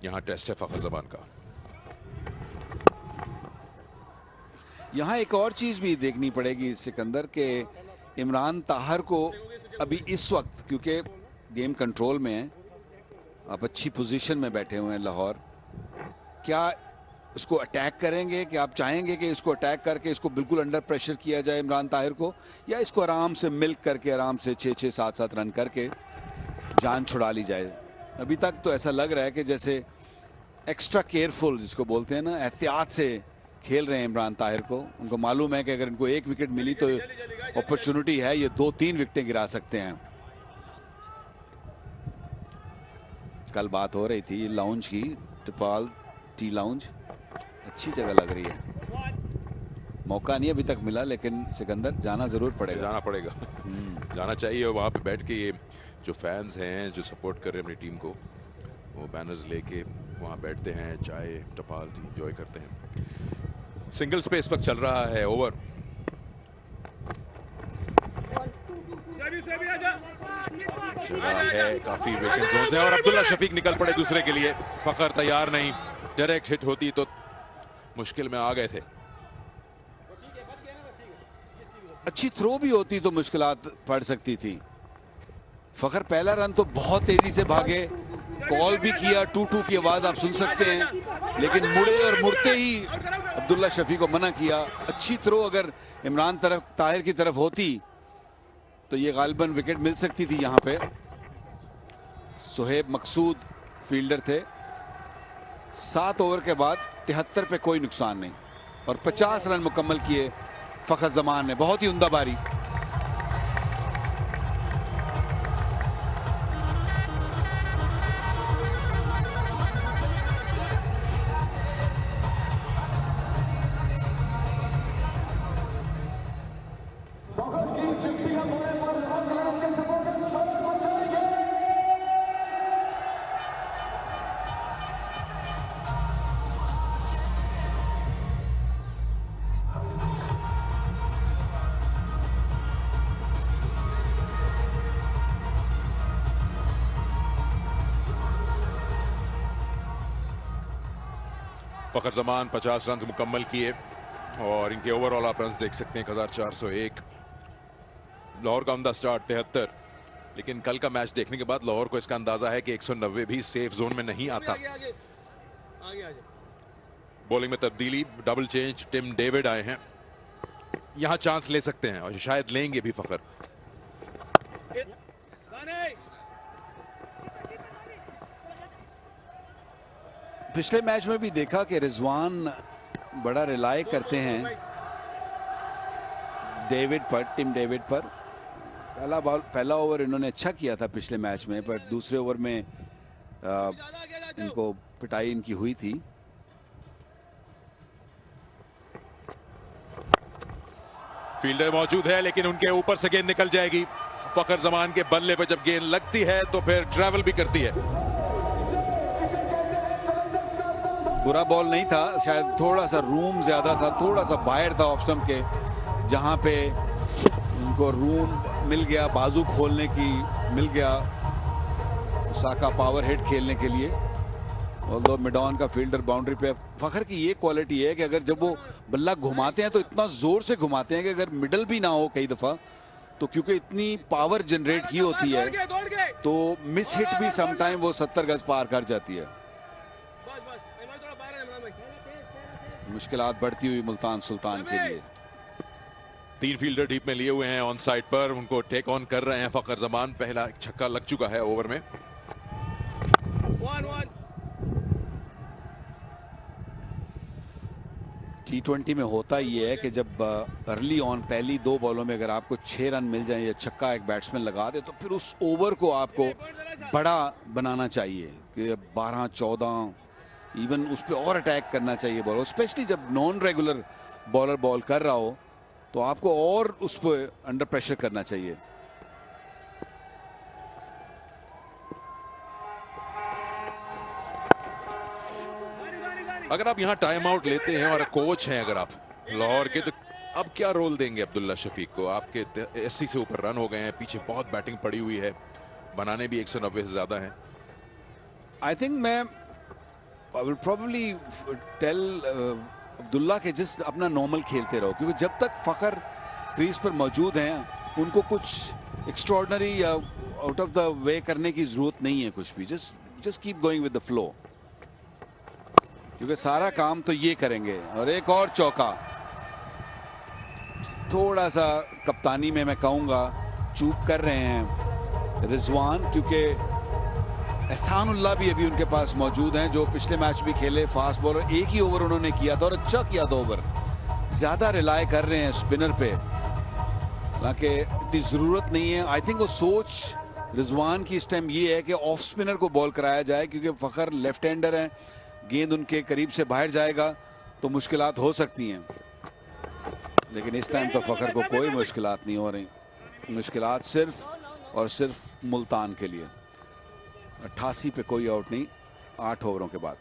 [SPEAKER 6] यहां टेस्ट है फखर जमान का।
[SPEAKER 7] यहां एक और चीज भी देखनी पड़ेगी सिकंदर के इमरान ताहिर को अभी इस वक्त, क्योंकि गेम कंट्रोल में है, आप अच्छी पोजीशन में बैठे हुए हैं लाहौर, क्या इसको अटैक करेंगे? कि आप चाहेंगे कि इसको अटैक करके इसको बिल्कुल अंडर प्रेशर किया जाए इमरान ताहिर को, या इसको आराम से मिल्क करके आराम से 6-6, 7-7 रन करके जान छुड़ा ली जाए? अभी तक तो ऐसा लग रहा है कि जैसे एक्स्ट्रा केयरफुल जिसको बोलते हैं ना, एहतियात से खेल रहे हैं इमरान ताहिर को। उनको मालूम है कि अगर इनको 1 विकेट मिली तो अपॉर्चुनिटी है, ये 2-3 विकेटें गिरा सकते हैं। कल बात हो रही थी लाउंज की, टिपाल टी लाउंज अच्छी जगह लग रही है। मौका नहीं अभी तक मिला, लेकिन सिकंदर जाना जरूर पड़ेगा।
[SPEAKER 6] जाना पड़ेगा, जाना चाहिए। और वहां पे बैठ के ये जो फैंस हैं जो सपोर्ट कर रहे हैं अपनी टीम को, वो बैनर्स लेके वहां बैठते हैं, चाय टपाल एंजॉय करते हैं। सिंगल स्पेस पर चल रहा है ओवर। जगह है, काफी वेकेंट जोन्स हैं और अब्दुल्ला शफीक निकल पड़े दूसरे के लिए। फखर तैयार नहीं, डायरेक्ट हिट होती तो मुश्किल में आ गए थे।
[SPEAKER 7] अच्छी थ्रो भी होती तो मुश्किलात पड़ सकती थी। फखर पहला रन तो बहुत तेजी से भागे, कॉल भी किया, 2-2 की आवाज आप सुन सकते हैं, लेकिन मुड़े और मुड़ते ही अब्दुल्ला शफीक को मना किया। अच्छी थ्रो अगर इमरान ताहिर की तरफ होती तो ये गालिबन विकेट मिल सकती थी। यहां पे सुहेब मकसूद फील्डर थे। 7 ओवर के बाद 73 पे कोई नुकसान नहीं और 50 रन मुकम्मल किए फखर जमान ने। बहुत ही उम्दा बारी।
[SPEAKER 6] फखर जमान 50 रन मुकम्मल किए और इनके ओवरऑल आप रन देख सकते हैं 1401। लाहौर का उम्दा स्टार्ट 73, लेकिन कल का मैच देखने के बाद लाहौर को इसका अंदाजा है कि 190 भी सेफ जोन में नहीं आता। बॉलिंग में तब्दीली, डबल चेंज, टिम डेविड आए हैं, यहां चांस ले सकते हैं और शायद लेंगे भी फखर।
[SPEAKER 7] पिछले मैच में भी देखा कि रिजवान बड़ा रिलाय करते हैं डेविड पर, टिम डेविड पर। पहला ओवर इन्होंने अच्छा किया था पिछले मैच में, पर दूसरे ओवर में इनको पिटाई इनकी हुई थी।
[SPEAKER 6] फील्डर मौजूद है लेकिन उनके ऊपर से गेंद निकल जाएगी। फखर जमान के बल्ले पर जब गेंद लगती है तो फिर ट्रैवल भी करती है।
[SPEAKER 7] बुरा बॉल नहीं था, शायद थोड़ा सा रूम ज्यादा था, थोड़ा सा बाहर था ऑफ स्टंप के, जहां पे उनको रूम मिल गया, बाजू खोलने की मिल गया, साका पावर हिट खेलने के लिए। ऑल्दो मिडॉन का फील्डर बाउंड्री पे। फखर की ये क्वालिटी है कि अगर जब वो बल्ला घुमाते हैं तो इतना जोर से घुमाते हैं कि अगर मिडल भी ना हो कई दफा तो, क्योंकि इतनी पावर जनरेट की होती है तो मिस हिट भी समटाइम वो 70 गज पार कर जाती है। मुश्किलात बढ़ती हुई मुल्तान सुल्तान के लिए।
[SPEAKER 6] 3 फील्डर डीप में लिए हुए हैं ऑन साइड पर, उनको टेक ऑन कर रहे हैं फखर जमान। पहला एक छक्का लग चुका है ओवर में।
[SPEAKER 7] T20 में होता ये है कि जब अर्ली ऑन पहली 2 बॉलों में अगर आपको 6 रन मिल जाए या छक्का एक बैट्समैन लगा दे तो फिर उस ओवर को आपको बड़ा बनाना चाहिए कि 12-14 इवन उस पर और अटैक करना चाहिए बॉलर, स्पेशली जब नॉन रेगुलर बॉलर बॉल कर रहा हो तो आपको और उस पर अंडर प्रेशर करना चाहिए।
[SPEAKER 6] अगर आप यहाँ टाइम आउट लेते हैं और कोच हैं अगर आप लाहौर के, तो अब क्या रोल देंगे अब्दुल्ला शफीक को? आपके 80 से ऊपर रन हो गए हैं, पीछे बहुत बैटिंग पड़ी हुई है, बनाने भी 190 से ज्यादा हैं।
[SPEAKER 7] आई थिंक मैं I will probably tell Abdullah के जिस अपना नॉर्मल खेलते रहो, क्योंकि जब तक फखर क्रीज पर मौजूद हैं उनको कुछ एक्स्ट्रॉर्डनरी या आउट ऑफ द वे करने की जरूरत नहीं है कुछ भी। Just keep going with the flow, क्योंकि सारा काम तो ये करेंगे। और एक और चौका, थोड़ा सा कप्तानी में मैं कहूंगा चूक कर रहे हैं रिजवान, क्योंकि एहसानुल्लाह भी अभी उनके पास मौजूद हैं जो पिछले मैच भी खेले, फास्ट बॉलर। एक ही ओवर उन्होंने किया था और अच्छा किया 2 ओवर। ज्यादा रिलाय कर रहे हैं स्पिनर पे, हालांकि इतनी जरूरत नहीं है। आई थिंक वो सोच रिजवान की इस टाइम ये है कि ऑफ स्पिनर को बॉल कराया जाए, क्योंकि फखर लेफ्ट हैंडर हैं, गेंद उनके करीब से बाहर जाएगा तो मुश्किलात हो सकती हैं। लेकिन इस टाइम तो फखर को कोई मुश्किलात नहीं हो रही, मुश्किलात सिर्फ और सिर्फ मुल्तान के लिए। 88 पे कोई आउट नहीं 8 ओवरों के बाद।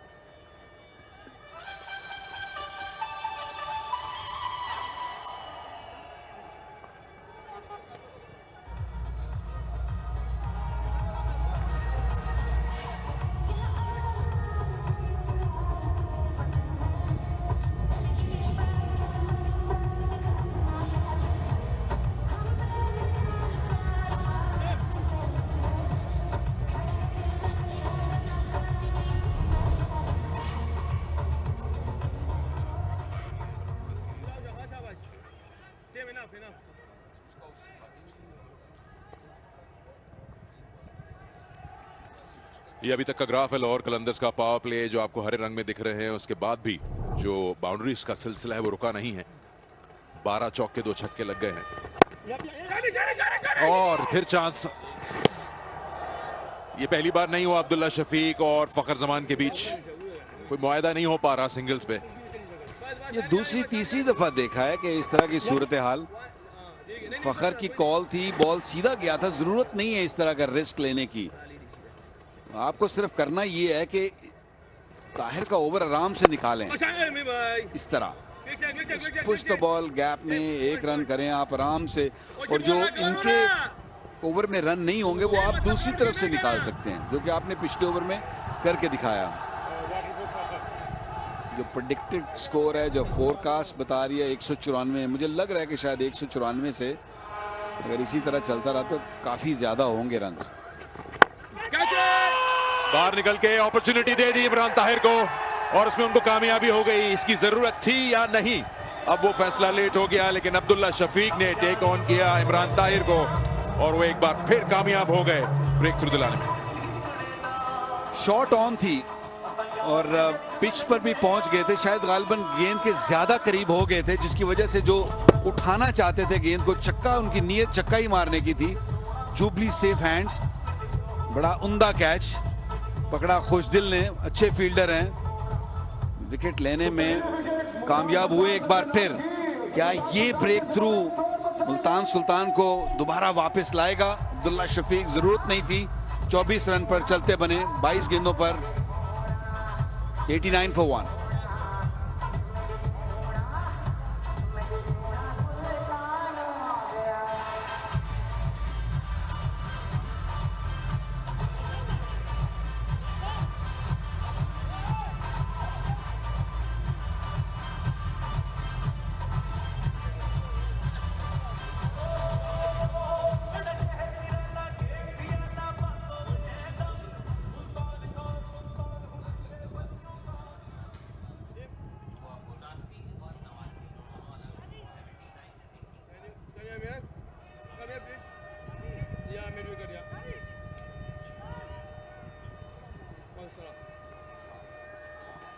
[SPEAKER 6] ये अभी तक का ग्राफ है लाहौर कलंदर्स का पावर प्ले जो आपको हरे रंग में दिख रहे हैं। उसके बाद भी जो बाउंड्रीज का सिलसिला है वो रुका नहीं है। 12 चौके 2 छक्के लग गए हैं और फिर चांस। ये पहली बार नहीं हुआ अब्दुल्ला शफीक और फखर जमान के बीच, कोई मुआहदा नहीं हो पा रहा सिंगल्स पे।
[SPEAKER 7] ये दूसरी तीसरी दफा देखा है कि इस तरह की सूरत हाल। फखर की कॉल थी, बॉल सीधा गया था, जरूरत नहीं है इस तरह का रिस्क लेने की। आपको सिर्फ करना ये है कि ताहिर का ओवर आराम से निकालें इस तरह, पुश द बॉल गैप में 1 रन करें आप आराम से। और जो इनके ओवर में रन नहीं होंगे वो आप दूसरी तरफ से निकाल सकते हैं, जो कि आपने पिछले ओवर में करके दिखाया। जो प्रेडिक्टेड स्कोर है, जो फोरकास्ट बता रही है 194, मुझे लग रहा है कि शायद 194 से अगर इसी तरह चलता रहा तो काफी ज्यादा होंगे रन।
[SPEAKER 6] बाहर निकल के अपॉर्चुनिटी दे दी इमरान ताहिर को और उसमें उनको कामयाबी हो गई। इसकी जरूरत थी या नहीं, अब वो फैसला लेट हो गया, लेकिन अब्दुल्ला शफीक ने टेक ऑन किया इमरान ताहिर को और वो एक बार फिर कामयाब हो गए ब्रेक थ्रू दिलाने में।
[SPEAKER 7] शॉट ऑन थी और पिच पर भी पहुंच गए थे, शायद गालिबन गेंद के ज्यादा करीब हो गए थे, जिसकी वजह से जो उठाना चाहते थे गेंद को, चक्का उनकी नीयत चक्का ही मारने की थी। जुबली सेफ हैंड्स, बड़ा उम्दा कैच पकड़ा खुशदिल ने, अच्छे फील्डर हैं, विकेट लेने में कामयाब हुए एक बार फिर। क्या ये ब्रेक थ्रू मुल्तान सुल्तान को दोबारा वापस लाएगा? अब्दुल्ला शफीक जरूरत नहीं थी, 24 रन पर चलते बने 22 गेंदों पर 89 for 1।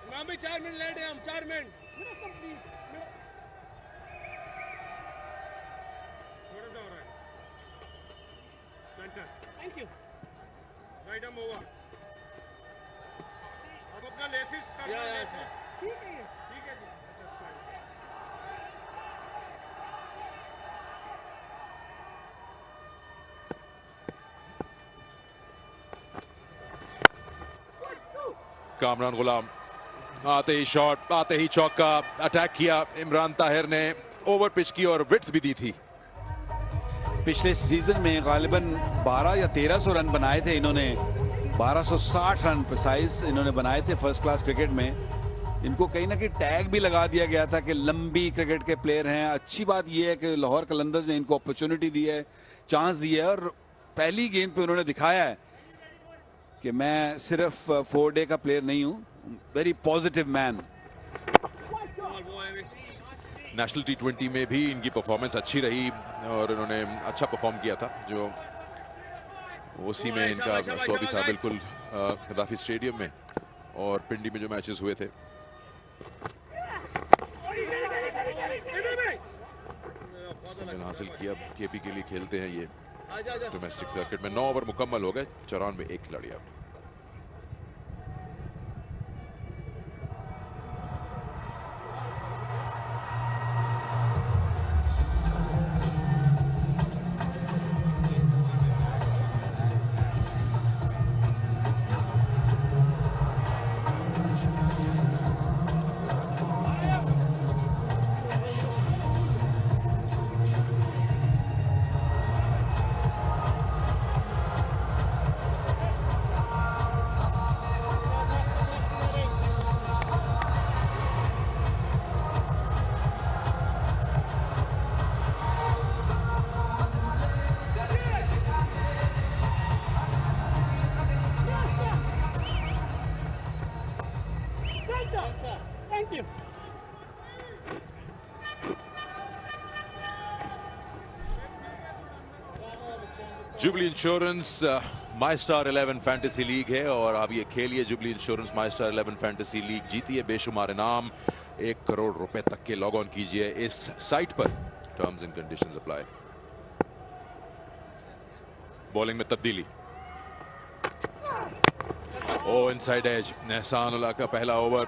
[SPEAKER 5] इमाम भाई 4 मिनट लेट है हम 4 मिनट प्लीज थोड़ा सा हो रहा है centre thank you right arm over अब अपना लेसिस कर लो ठीक है जी अच्छा स्टार्ट
[SPEAKER 6] कामरान गुलाम आते ही शॉट, आते ही चौका, अटैक किया इमरान ताहिर ने, ओवर पिच की और विड्थ भी दी थी।
[SPEAKER 7] पिछले सीजन में गालिबन 12 या 1300 रन बनाए थे इन्होंने, 1260 रन प्रिसाइज इन्होंने बनाए थे फर्स्ट क्लास क्रिकेट में। इनको कहीं ना कहीं टैग भी लगा दिया गया था कि लंबी क्रिकेट के प्लेयर हैं। अच्छी बात यह है कि लाहौर कलंदर्स ने इनको अपॉर्चुनिटी दी है, चांस दी है और पहली गेंद पे उन्होंने दिखाया है कि मैं सिर्फ 4 डे का प्लेयर नहीं हूं, very positive man.
[SPEAKER 6] National T20 में भी इनकी परफॉर्मेंस अच्छी रही और इन्होंने अच्छा परफॉर्म किया था। जो ओसी में इनका शो भी था बिल्कुल गद्दाफी स्टेडियम में, और पिंडी में जो मैचेस हुए थे। सिंगल हासिल किया, केपी के लिए खेलते हैं ये डोमेस्टिक सर्किट में। 9 ओवर मुकम्मल हो गए, 94 में 1 खिलाड़ी out.
[SPEAKER 5] Thank you.
[SPEAKER 6] Jubilee insurance my star 11 fantasy league है और आप ये खेलिए जुबली इंश्योरेंस माई स्टार 11 फैंटेसी लीग, जीतिए बेशुमार इनाम, 1 करोड़ रुपए तक के। लॉग ऑन कीजिए इस साइट पर, terms and conditions apply. Bowling में तब्दीली, ओ इनसाइड एज, एहसानुल्लाह का पहला ओवर।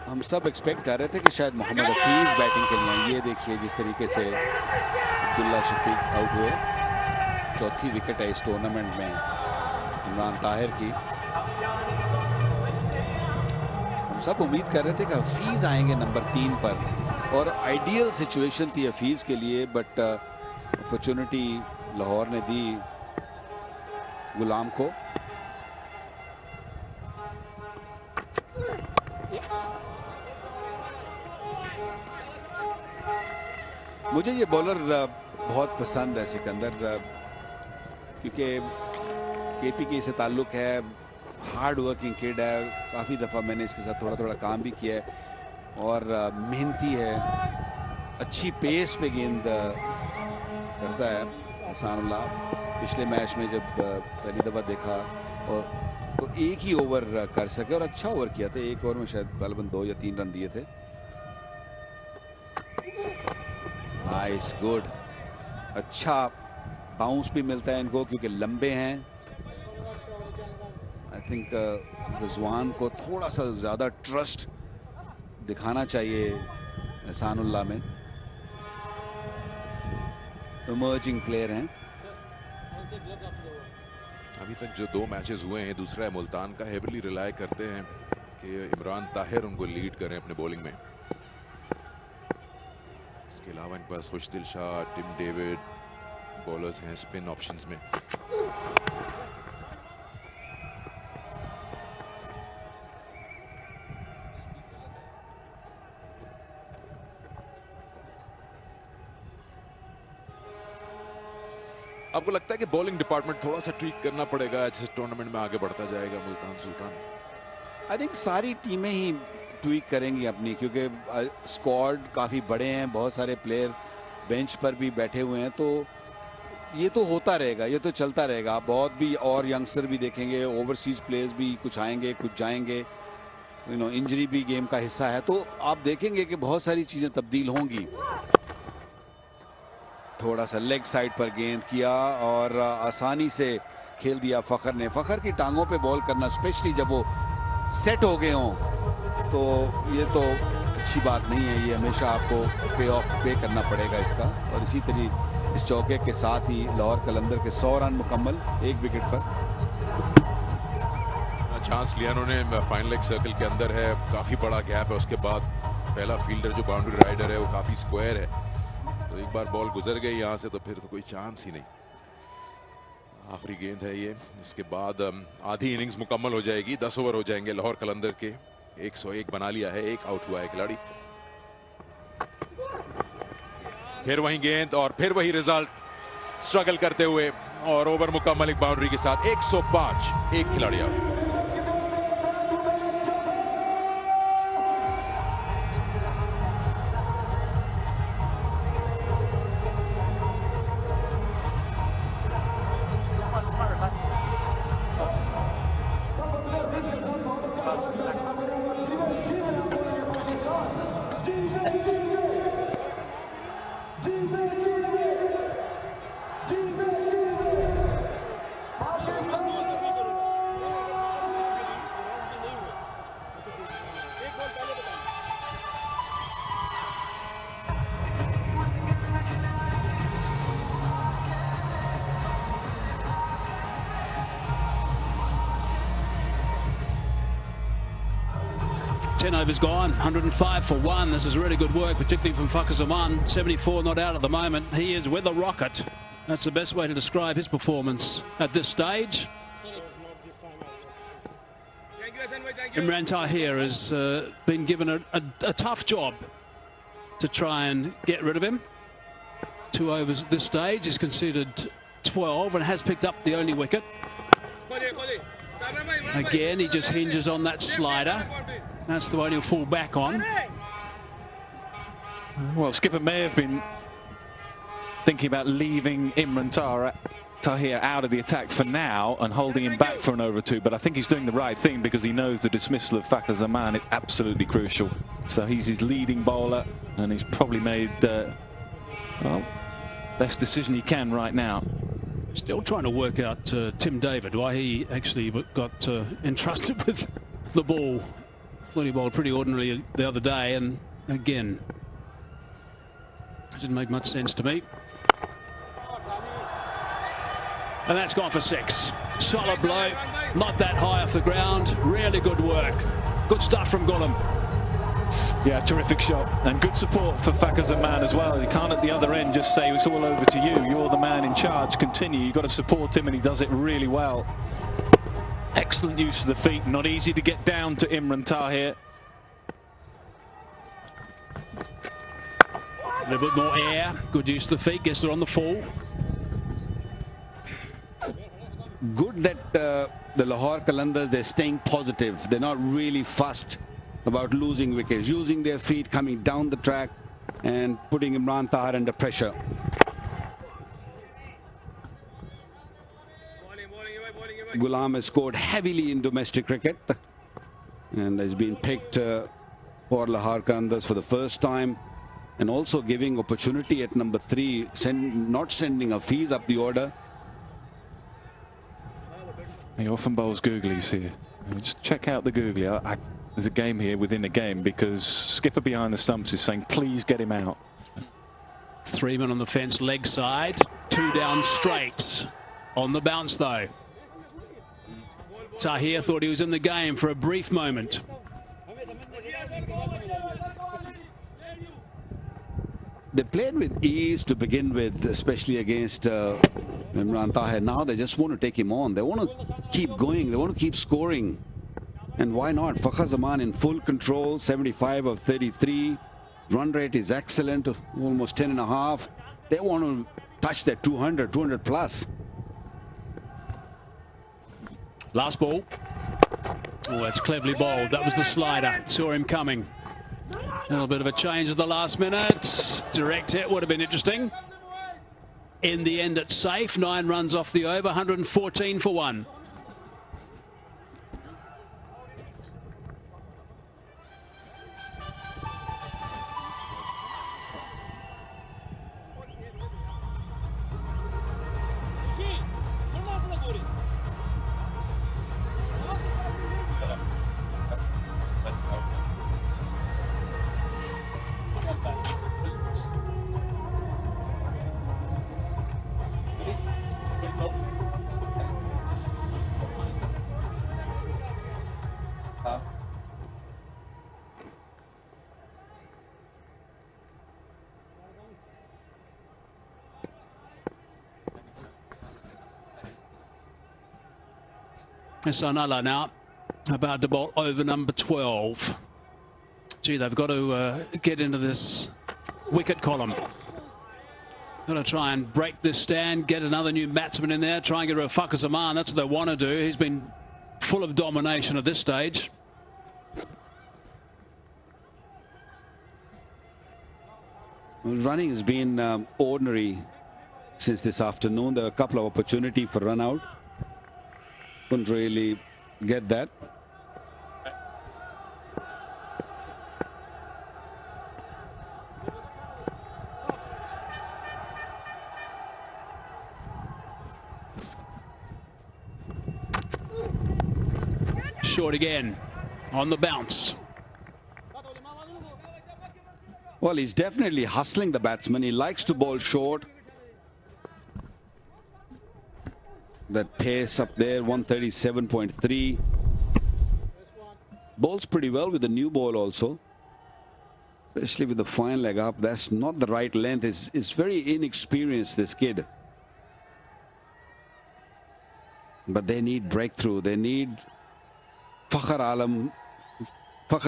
[SPEAKER 7] हम सब एक्सपेक्ट कर रहे थे कि शायद मोहम्मद हफीज बैटिंग के लिए। ये देखिए जिस तरीके से अब्दुल्ला शफीक आउट हुए। चौथी विकेट है इस टूर्नामेंट में इमरान ताहिर की। हम सब उम्मीद कर रहे थे कि हफीज आएंगे नंबर 3 पर और आइडियल सिचुएशन थी हफीज के लिए, बट अपॉर्चुनिटी लाहौर ने दी गुलाम को। मुझे ये बॉलर बहुत पसंद है सिकंदर, क्योंकि केपी के से ताल्लुक है, हार्ड वर्किंग किड है। काफ़ी दफ़ा मैंने इसके साथ थोड़ा थोड़ा काम भी किया है और मेहनती है, अच्छी पेस पे गेंद करता है एहसानुल्लाह। पिछले मैच में जब पहली दफ़ा देखा और तो 1 ही ओवर कर सके और अच्छा ओवर किया था। 1 ओवर में शायद गालिबन 2 या 3 रन दिए थे। नाइस, गुड, अच्छा बाउंस भी मिलता है इनको क्योंकि लंबे हैं। आई थिंक रिजवान को थोड़ा सा ज्यादा ट्रस्ट दिखाना चाहिए एहसानुल्लाह में। इमर्जिंग प्लेयर हैं।
[SPEAKER 6] अभी तक जो 2 मैचेस हुए हैं, दूसरा है मुल्तान का, हेवीली रिलाय करते हैं कि इमरान ताहिर उनको लीड करें अपने बॉलिंग में। इसके अलावा इनके पास खुशदिल शाह, टिम डेविड बॉलर्स हैं स्पिन ऑप्शंस में। आपको लगता है कि बॉलिंग डिपार्टमेंट थोड़ा सा ट्वीक करना पड़ेगा जिस टूर्नामेंट में आगे बढ़ता जाएगा मुल्तान सुल्तान?
[SPEAKER 7] आई थिंक सारी टीमें ही ट्वीक करेंगी अपनी, क्योंकि स्क्वाड काफ़ी बड़े हैं, बहुत सारे प्लेयर बेंच पर भी बैठे हुए हैं, तो ये तो होता रहेगा, ये तो चलता रहेगा। आप बहुत भी और यंगस्टर भी देखेंगे, ओवरसीज प्लेयर्स भी कुछ आएंगे कुछ जाएंगे, इंजरी भी गेम का हिस्सा है, तो आप देखेंगे कि बहुत सारी चीज़ें तब्दील होंगी। थोड़ा सा लेग साइड पर गेंद किया और आसानी से खेल दिया फ़खर ने। फ़खर की टांगों पे बॉल करना, स्पेशली जब वो सेट हो गए हों, तो ये तो अच्छी बात नहीं है। ये हमेशा आपको पे करना पड़ेगा इसका। और इसी तरह इस चौके के साथ ही लाहौर कलंदर के 100 रन मुकम्मल 1 विकेट पर।
[SPEAKER 6] चांस लिया उन्होंने, फाइनल लेग सर्कल के अंदर है, काफ़ी बड़ा गैप है। उसके बाद पहला फील्डर जो बाउंड्री राइडर है वो काफ़ी स्क्वायर है, तो एक बार बॉल गुजर गई यहाँ से तो फिर तो कोई चांस ही नहीं। आखिरी गेंद है ये, इसके बाद आधी इनिंग्स मुकम्मल हो जाएगी, 10 ओवर हो जाएंगे लाहौर कलंदर के। 101 बना लिया है, 1 आउट हुआ है खिलाड़ी। फिर वही गेंद और फिर वही रिजल्ट, स्ट्रगल करते हुए, और ओवर मुकम्मल एक बाउंड्री के साथ। 105, 1 खिलाड़ी out.
[SPEAKER 2] Ten overs gone, 105 for 1. This is really good work, particularly from Fakhar Zaman. 74 not out at the moment. He is with a rocket. That's the best way to describe his performance at this stage. Imran Tahir has been given a tough job to try and get rid of him. 2 overs at this stage. He's conceded 12 and has picked up the only wicket. Again, he just hinges on that slider. That's the one he'll fall back on.
[SPEAKER 1] Well, skipper may have been thinking about leaving Imran Tahir out of the attack for now and holding him back for an over 2, but I think he's doing the right thing because he knows the dismissal of Fakhar Zaman is absolutely crucial. So he's his leading bowler and he's probably made the best decision he can right now.
[SPEAKER 2] Still trying to work out Tim David, why he actually got entrusted with the ball. Thought he bowled pretty ordinarily the other day, and again, it didn't make much sense to me. And that's gone for 6. Solid blow, not that high off the ground. Really good work. Good stuff from Ghulam.
[SPEAKER 1] Yeah, terrific shot and good support for Fakhar Zaman as well. You can't at the other end just say it's all over to you. You're the man in charge. Continue. You've got to support him, and he does it really well. Excellent use of the feet. Not easy to get down to Imran Tahir.
[SPEAKER 2] A little bit more air. Good use of the feet. Gets it on the full.
[SPEAKER 7] Good that the Lahore Qalandars, they're staying positive. They're not really fussed about losing wickets, using their feet, coming down the track and putting Imran Tahir under pressure. Ghulam has scored heavily in domestic cricket and has been picked for Lahore Qalandars for the first time, and also giving opportunity at number 3, not sending Hafiz up the order.
[SPEAKER 1] He often bowls googlies here. Just check out the googly. There's a game here within a game because skipper behind the stumps is saying, please get him out.
[SPEAKER 2] 3 men on the fence, leg side, 2 down straight. On the bounce though. Tahir thought he was in the game for a brief moment.
[SPEAKER 7] They played with ease to begin with, especially against Imran Tahir. Now they just want to take him on. They want to keep going. They want to keep scoring. And why not? Fakhar Zaman in full control, 75 of 33. Run rate is excellent, almost 10.5. They want to touch that 200 plus.
[SPEAKER 2] Last ball. Oh, that's cleverly bowled. That was the slider. Saw him coming. A little bit of a change at the last minute. Direct hit would have been interesting. In the end, it's safe. 9 runs off the over, 114 for 1. Sanala now about to bowl over number 12. Gee, they've got to get into this wicket column. Got to try and break this stand, get another new batsman in there, try and get rid of Fakhar Zaman. That's what they want to do. He's been full of domination at this stage.
[SPEAKER 7] Well, running has been ordinary since this afternoon. There were a couple of opportunities for run out. Couldn't really get that.
[SPEAKER 2] Short again on the bounce.
[SPEAKER 7] Well, he's definitely hustling the batsman. He likes to bowl short. That pace up there, 137.3. Bowls pretty well with the new ball also, especially with the fine leg up. That's not the right length. It's very inexperienced, this kid. But they need breakthrough. They need Fakhar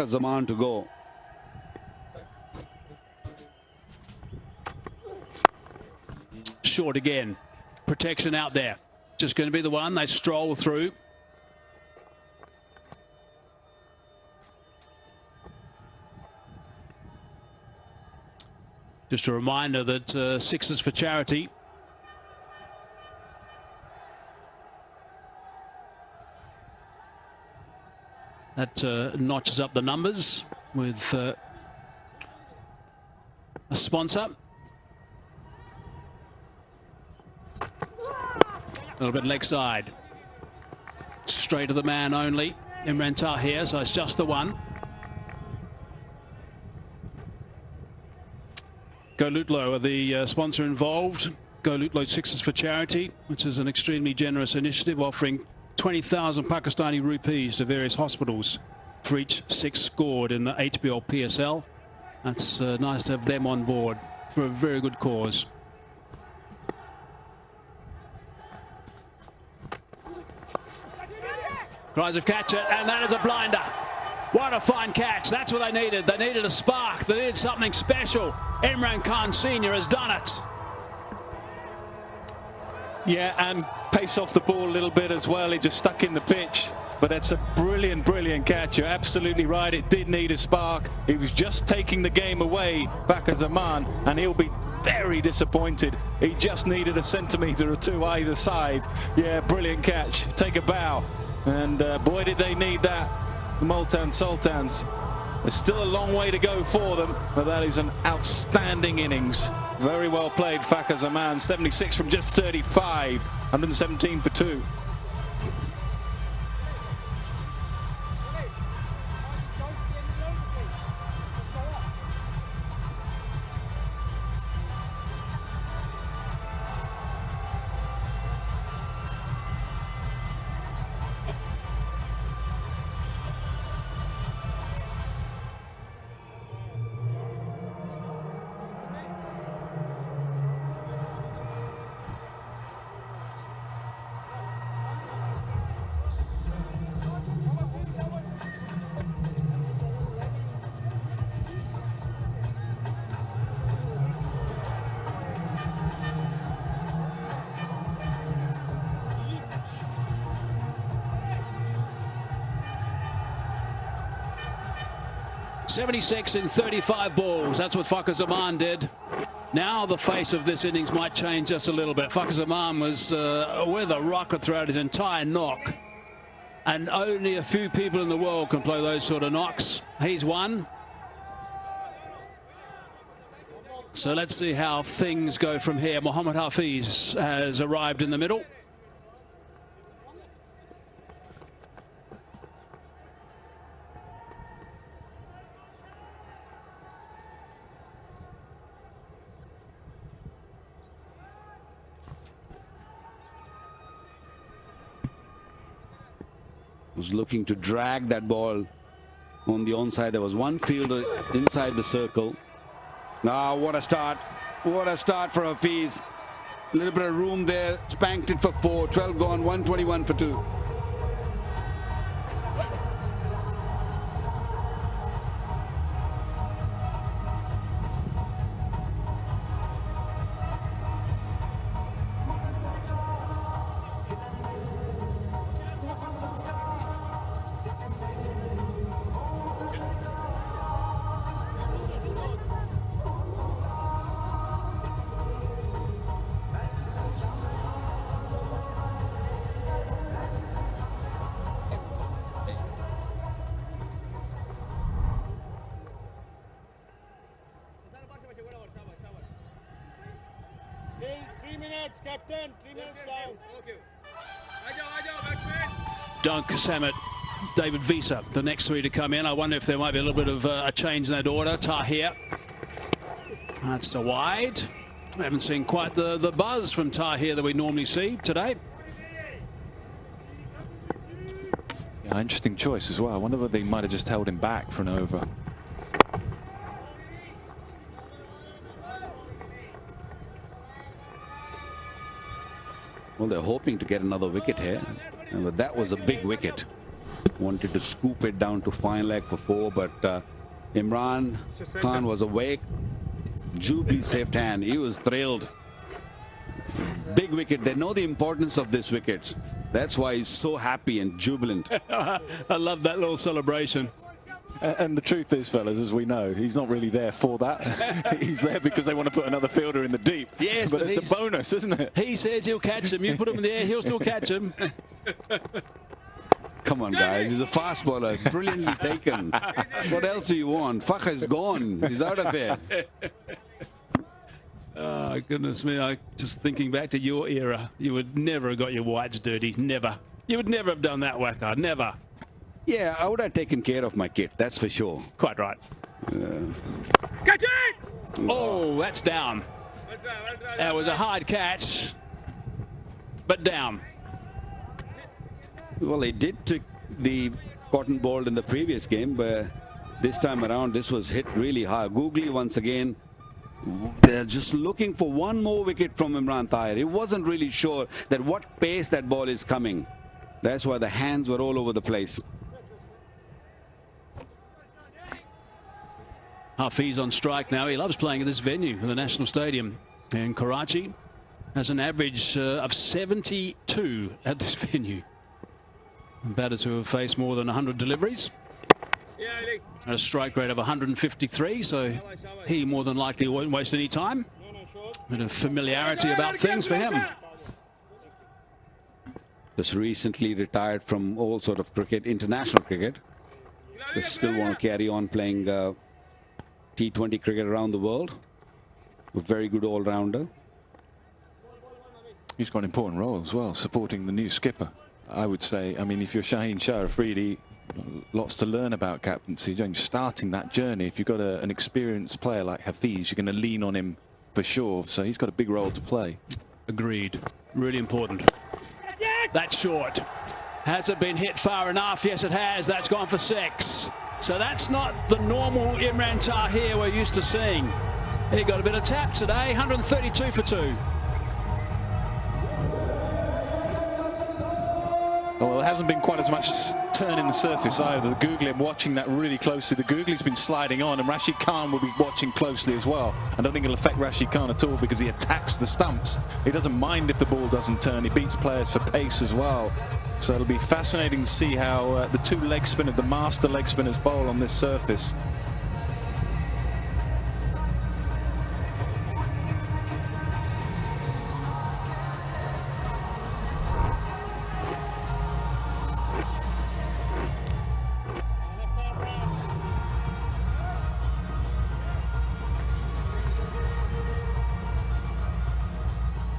[SPEAKER 7] Zaman to go.
[SPEAKER 2] Short again. Protection out there. Just going to be the one they stroll through. Just a reminder that sixes for charity. That notches up the numbers with a sponsor. A little bit leg side. Straight to the man only. Imran Tahir, so it's just the one. Go Lutlo are the sponsor involved. Go Lutlo Sixes for Charity, which is an extremely generous initiative offering 20,000 Pakistani rupees to various hospitals for each 6 scored in the HBL PSL. That's nice to have them on board for a very good cause. Cries of catch it, and that is a blinder. What a fine catch. That's what they needed. They needed a spark. They needed something special. Imran Khan Sr. has done it.
[SPEAKER 1] Yeah, and pace off the ball a little bit as well. He just stuck in the pitch. But that's a brilliant, brilliant catch. You're absolutely right. It did need a spark. He was just taking the game away, Fakhar Zaman, and he'll be very disappointed. He just needed a centimetre or two either side. Yeah, brilliant catch. Take a bow. And boy, did they need that. The Multan Sultans. There's still a long way to go for them, but that is an outstanding innings. Very well played, Fakhar Zaman. 76 from just 35. 117 for 2.
[SPEAKER 2] 76 in 35 balls. That's what Fakhar Zaman did. Now the face of this innings might change just a little bit. Fakhar Zaman was with a rocket throughout his entire knock. And only a few people in the world can play those sort of knocks. He's won. So let's see how things go from here. Mohammad Hafiz has arrived in the middle.
[SPEAKER 7] Was looking to drag that ball on the onside. There was one fielder inside the circle. Now, what a start. What a start for Hafiz. A little bit of room there. Spanked it for 4. 12 gone, 121 for 2.
[SPEAKER 5] Still 3 minutes, Captain. 3 minutes down. Okay.
[SPEAKER 2] Dunk, Samet, David Visa, the next three to come in. I wonder if there might be a little bit of a change in that order. Tahir. That's a wide. We haven't seen quite the buzz from Tahir that we normally see today.
[SPEAKER 1] Yeah, interesting choice as well. I wonder whether they might have just held him back for an over.
[SPEAKER 7] Well, they're hoping to get another wicket here. But that was a big wicket. Wanted to scoop it down to fine leg for 4, but Imran Khan was awake. Jubilee saved hand. He was thrilled. Big wicket. They know the importance of this wicket. That's why he's so happy and jubilant.
[SPEAKER 2] I love that little celebration.
[SPEAKER 1] And the truth is, fellas, as we know, he's not really there for that. He's there because they want to put another fielder in the deep.
[SPEAKER 2] Yes,
[SPEAKER 1] but it's a bonus, isn't it?
[SPEAKER 2] He says he'll catch him. You put him in the air, he'll still catch him.
[SPEAKER 7] Come on, guys. He's a fast bowler. Brilliantly taken. What else do you want? Fakhar is gone. He's out of here.
[SPEAKER 2] Oh, goodness me. I just thinking back to your era. You would never have got your whites dirty. Never. You would never have done that, Wacker. Never.
[SPEAKER 7] Yeah, I would have taken care of my kit. That's for sure.
[SPEAKER 2] Quite right. Catch it! Oh, that's down. That was a hard catch, but down.
[SPEAKER 7] Well, he did take the cotton ball in the previous game, but this time around, this was hit really hard. Googly once again. They're just looking for one more wicket from Imran Tahir. He wasn't really sure that what pace that ball is coming. That's why the hands were all over the place.
[SPEAKER 2] Hafiz on strike now. He loves playing at this venue, in the National Stadium in Karachi. Has an average of 72 at this venue. Batters who have faced more than 100 deliveries. A strike rate of 153, so he more than likely won't waste any time. Bit of familiarity about things for him.
[SPEAKER 7] Just recently retired from all sort of cricket, international cricket. They still want to carry on playing T20 cricket around the world. A very good all-rounder.
[SPEAKER 1] He's got an important role as well, supporting the new skipper. I would say, I mean, if you're Shaheen Shah Afridi, lots to learn about captaincy. You're starting that journey. If you've got an experienced player like Hafiz, you're going to lean on him for sure. So he's got a big role to play.
[SPEAKER 2] Agreed. Really important. That's short. Has it been hit far enough? Yes, it has. That's gone for 6. So that's not the normal Imran Tahir we're used to seeing. He got a bit of tap today. 132 for 2.
[SPEAKER 1] Well, there hasn't been quite as much turn in the surface either. The Googly, I'm watching that really closely. The Googly's been sliding on, and Rashid Khan will be watching closely as well. I don't think it'll affect Rashid Khan at all because he attacks the stumps. He doesn't mind if the ball doesn't turn. He beats players for pace as well. So it'll be fascinating to see how the two leg spinners, the master leg spinners, bowl on this surface.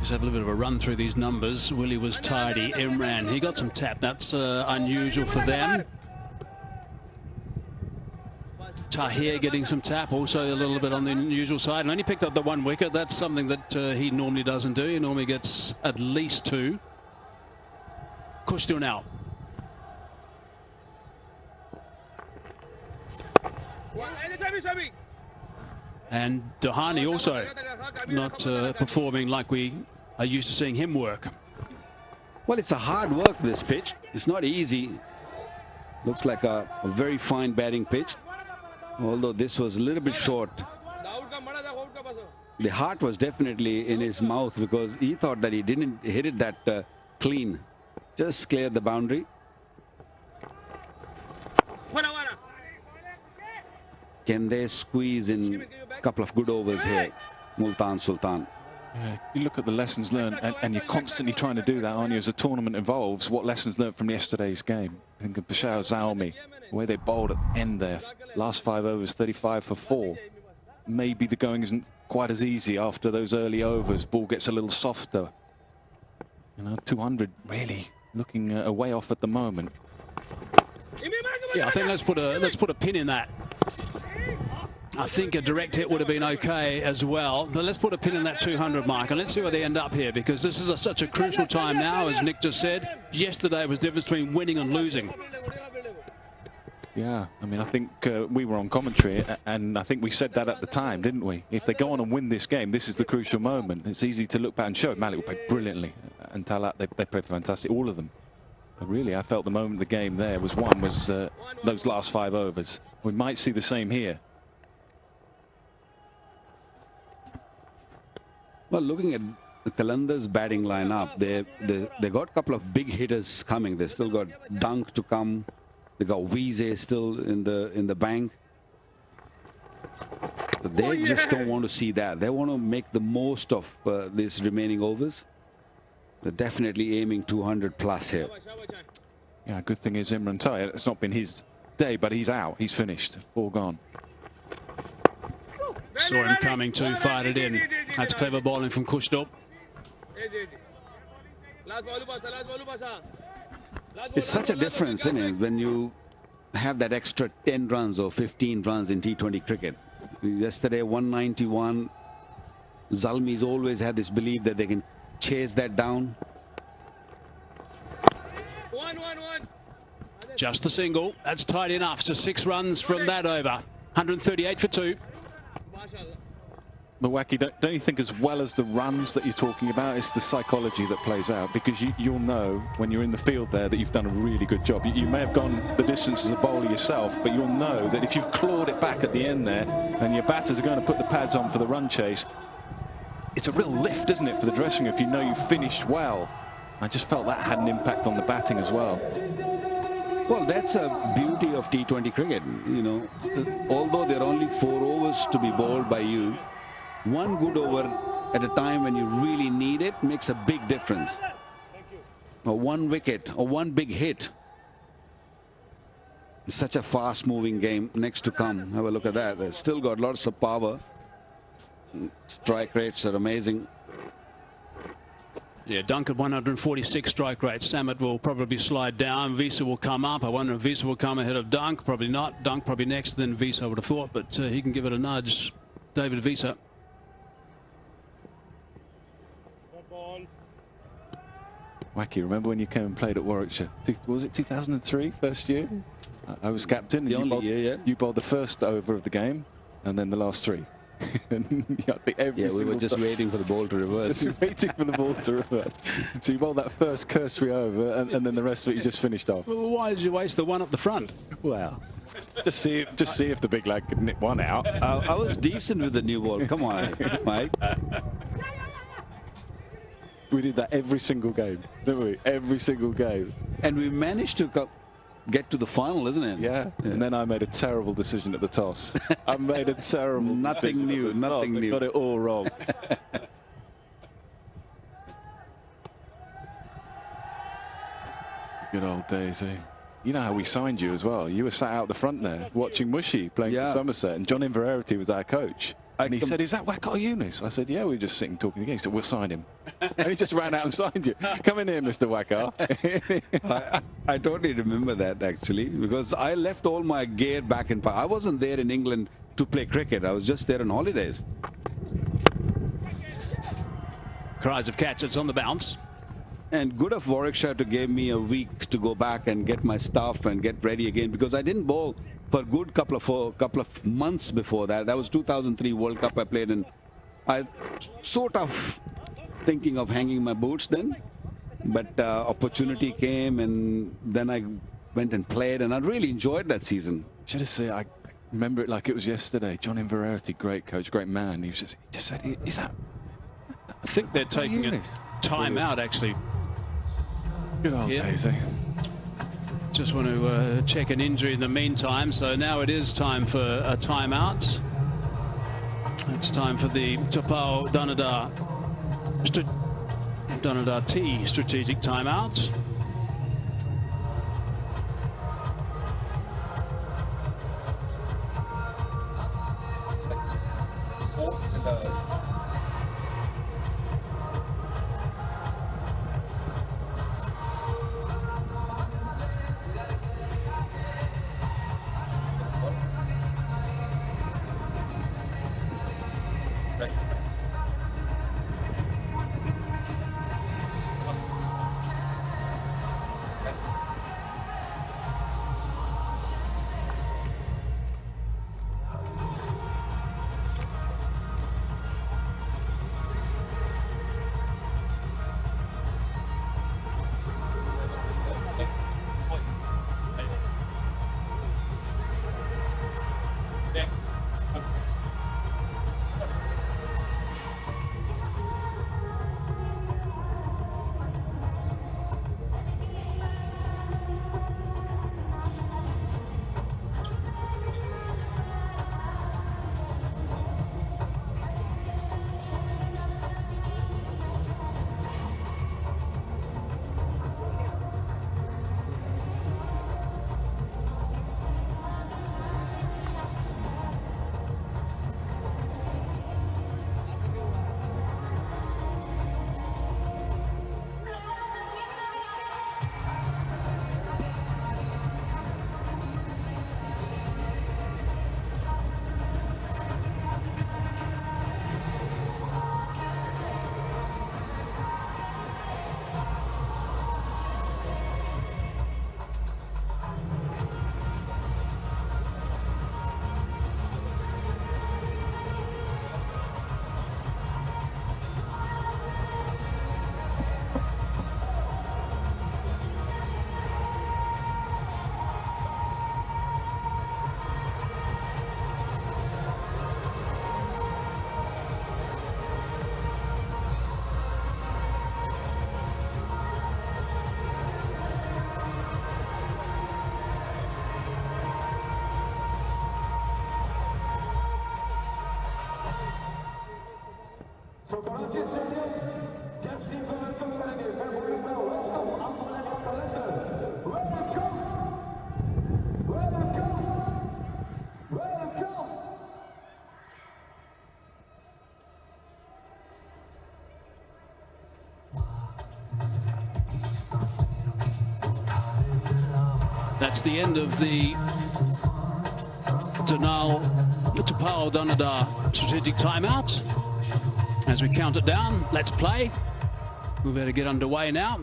[SPEAKER 2] Just have a little bit of a run through these numbers. Willie was tidy. Imran, he got some tap. That's unusual for them. Tahir getting some tap, also a little bit on the unusual side, and only picked up the 1 wicket. That's something that he normally doesn't do. He normally gets at least 2. Kushtil now. And Dohani also not performing like we are used to seeing him work.
[SPEAKER 7] Well, it's a hard work, this pitch. It's not easy. Looks like a very fine batting pitch. Although this was a little bit short. The heart was definitely in his mouth because he thought that he didn't hit it that clean. Just cleared the boundary. Can they squeeze in a couple of good overs here, Multan Sultan?
[SPEAKER 1] Yeah, you look at the lessons learned, and you're constantly trying to do that, aren't you, as the tournament evolves? What lessons learned from yesterday's game? I think of Peshawar Zalmi, the way they bowled at the end there. Last 5 overs, 35 for 4. Maybe the going isn't quite as easy after those early overs. Ball gets a little softer. You know, 200 really looking way off at the moment.
[SPEAKER 2] Yeah, I think let's put a pin in that. I think a direct hit would have been okay as well, but let's put a pin in that 200 mark and let's see where they end up here, because this is such a crucial time now, as Nick just said. Yesterday was the difference between winning and losing.
[SPEAKER 1] Yeah, I mean, I think we were on commentary, and I think we said that at the time, didn't we? If they go on and win this game, this is the crucial moment. It's easy to look back and show Malik will play brilliantly, and Talat, they played fantastic, all of them. But really, I felt the moment the game there was won was those last 5 overs. We might see the same here.
[SPEAKER 7] Well, looking at the Qalandars batting lineup, they got a couple of big hitters coming. They still got Dunk to come. They got Wiese still in the bank. But they just don't want to see that. They want to make the most of these remaining overs. They're definitely aiming 200 plus here.
[SPEAKER 1] Yeah, good thing is Imran Tahir, it's not been his day, but he's out. He's finished. All gone.
[SPEAKER 2] Saw him coming too, fired it in. That's clever bowling from Kushtil.
[SPEAKER 7] It's such a difference, isn't it, when you have that extra 10 runs or 15 runs in T20 cricket. Yesterday, 191. Zalmi's always had this belief that they can chase that down.
[SPEAKER 2] Just the single. That's tight enough. So 6 runs from that over. 138 for 2.
[SPEAKER 1] But Wacky, don't you think, as well as the runs that you're talking about, it's the psychology that plays out? Because you'll know when you're in the field there that you've done a really good job. You may have gone the distance as a bowler yourself, but you'll know that if you've clawed it back at the end there and your batters are going to put the pads on for the run chase, it's a real lift, isn't it, for the dressing room if you know you finished well. I just felt that had an impact on the batting as well.
[SPEAKER 7] Well, that's a beauty of T20 cricket. You know, although there are only 4 overs to be bowled by you, 1 good over at a time when you really need it makes a big difference. Or 1 wicket or 1 big hit. It's such a fast-moving game. Next to come, have a look at that. They've still got lots of power. Strike rates are amazing.
[SPEAKER 2] Yeah, Dunk at 146 strike rate. Samit will probably slide down. Visa will come up. I wonder if Visa will come ahead of Dunk. Probably not. Dunk probably next, then Visa, I would have thought, but he can give it a nudge. David Visa.
[SPEAKER 1] Wacky, remember when you came and played at Warwickshire? Was it 2003, first year? I was captain.
[SPEAKER 7] The only year, yeah.
[SPEAKER 1] You bowled the first over of the game, and then the last 3.
[SPEAKER 7] Yeah, we were just waiting for the ball to reverse.
[SPEAKER 1] Just waiting for the ball to reverse. So you bowled that first cursory over, and then the rest of it you just finished off.
[SPEAKER 2] Well, why did you waste the one up the front?
[SPEAKER 1] Well, just see if the big lad could nip one out.
[SPEAKER 7] I was decent with the new ball. Come on, Mike.
[SPEAKER 1] We did that every single game, didn't we? Every single game.
[SPEAKER 7] And we managed to get to the final, isn't it?
[SPEAKER 1] Yeah. And then I made a terrible decision at the toss. I made a terrible
[SPEAKER 7] Nothing new, nothing new.
[SPEAKER 1] Got it all wrong. Good old days, eh? You know how we signed you as well. You were sat out the front there watching Mushy playing for Somerset, and John Inverarity was our coach. And he said, is that Waqar Younis? I said, yeah, we were just sitting talking again. He said, we'll sign him. And he just ran out and signed you. Come in here, Mr. Waqar.
[SPEAKER 7] I totally remember that, actually, because I left all my gear back in... I wasn't there in England to play cricket. I was just there on holidays.
[SPEAKER 2] Cries of catch. It's on the bounce.
[SPEAKER 7] And good of Warwickshire to give me a week to go back and get my stuff and get ready again, because I didn't bowl for a good couple of months before that. That was 2003 World Cup I played in. I sort of thinking of hanging my boots then, but opportunity came, and then I went and played, and I really enjoyed that season.
[SPEAKER 1] Should I say, I remember it like it was yesterday. John Inverarity, great coach, great man. He just said, is that...
[SPEAKER 2] I think they're taking a time out, actually.
[SPEAKER 1] Good old days, eh?
[SPEAKER 2] Just want to check an injury in the meantime. So now it is time for a timeout. It's time for the Tapao Danadar T strategic timeout. That's the end of the Tapao Danadar strategic timeout. As we count it down, let's play. We better get underway now.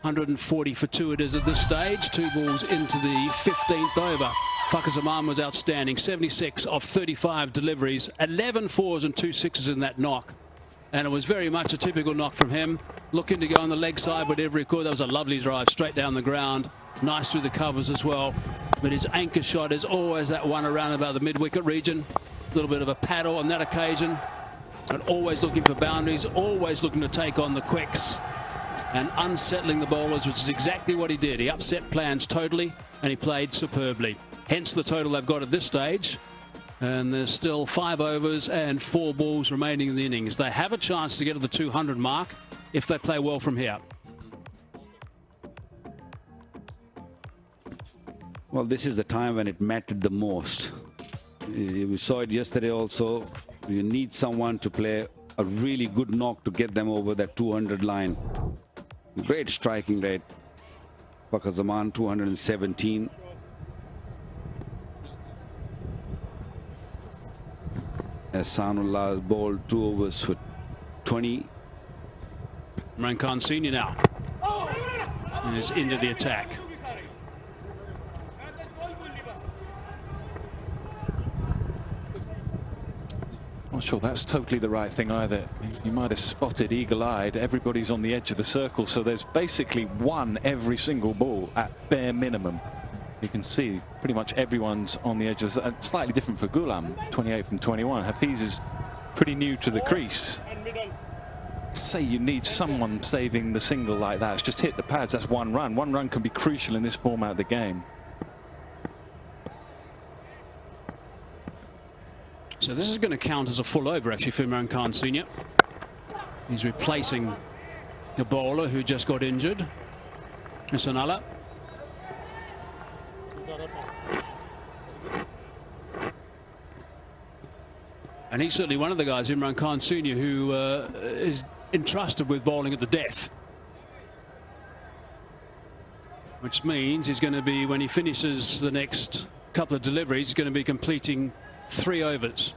[SPEAKER 2] 140 for 2 it is at this stage. 2 balls into the 15th over. Fakhar Zaman was outstanding. 76 of 35 deliveries. 11 4s and 2 6s in that knock. And it was very much a typical knock from him. Looking to go on the leg side whatever he could. That was a lovely drive straight down the ground. Nice through the covers as well. But his anchor shot is always that one around about the mid-wicket region. A little bit of a paddle on that occasion. And always looking for boundaries. Always looking to take on the quicks. And unsettling the bowlers, which is exactly what he did. He upset plans totally, and he played superbly. Hence the total they've got at this stage. And there's still 5 overs and 4 balls remaining in the innings. They have a chance to get to the 200 mark if they play well from here.
[SPEAKER 7] Well, this is the time when it mattered the most. We saw it yesterday also. You need someone to play a really good knock to get them over that 200 line. Great striking rate. Fakhar Zaman 217. Ahsanullah bowled 2 overs for 20.
[SPEAKER 2] Imran Khan Senior now is into the attack.
[SPEAKER 1] Not sure that's totally the right thing either. You might have spotted eagle-eyed. Everybody's on the edge of the circle, so there's basically one every single ball at bare minimum. You can see pretty much everyone's on the edge of the, slightly different for Ghulam, 28 from 21. Hafiz is pretty new to the crease. Say you need someone saving the single like that. It's just hit the pads. That's 1 run. 1 run can be crucial in this format of the game.
[SPEAKER 2] So this is going to count as a full over actually for Imran Khan Senior. He's replacing the bowler who just got injured, Ahsanullah. And he's certainly one of the guys, Imran Khan Senior, who is entrusted with bowling at the death. Which means he's going to be, when he finishes the next couple of deliveries, he's going to be completing 3 overs.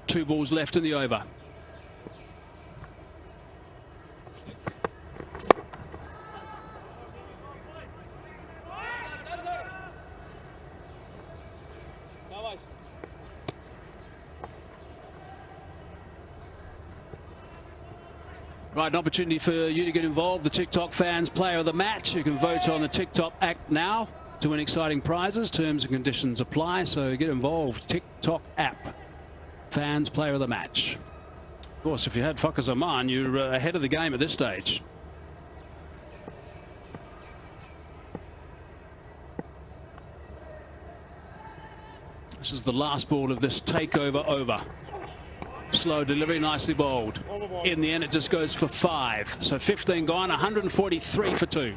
[SPEAKER 2] Two balls left in the over. Right, an opportunity for you to get involved. The TikTok fans player of the match. You can vote on the TikTok app now to win exciting prizes. Terms and conditions apply, so get involved. TikTok app. Fans player of the match. Of course, if you had Fakhar Zaman, you're ahead of the game at this stage. This is the last ball of this takeover over. Slow delivery, nicely bowled. In the end, it just goes for 5. So 15 gone, 143 for 2.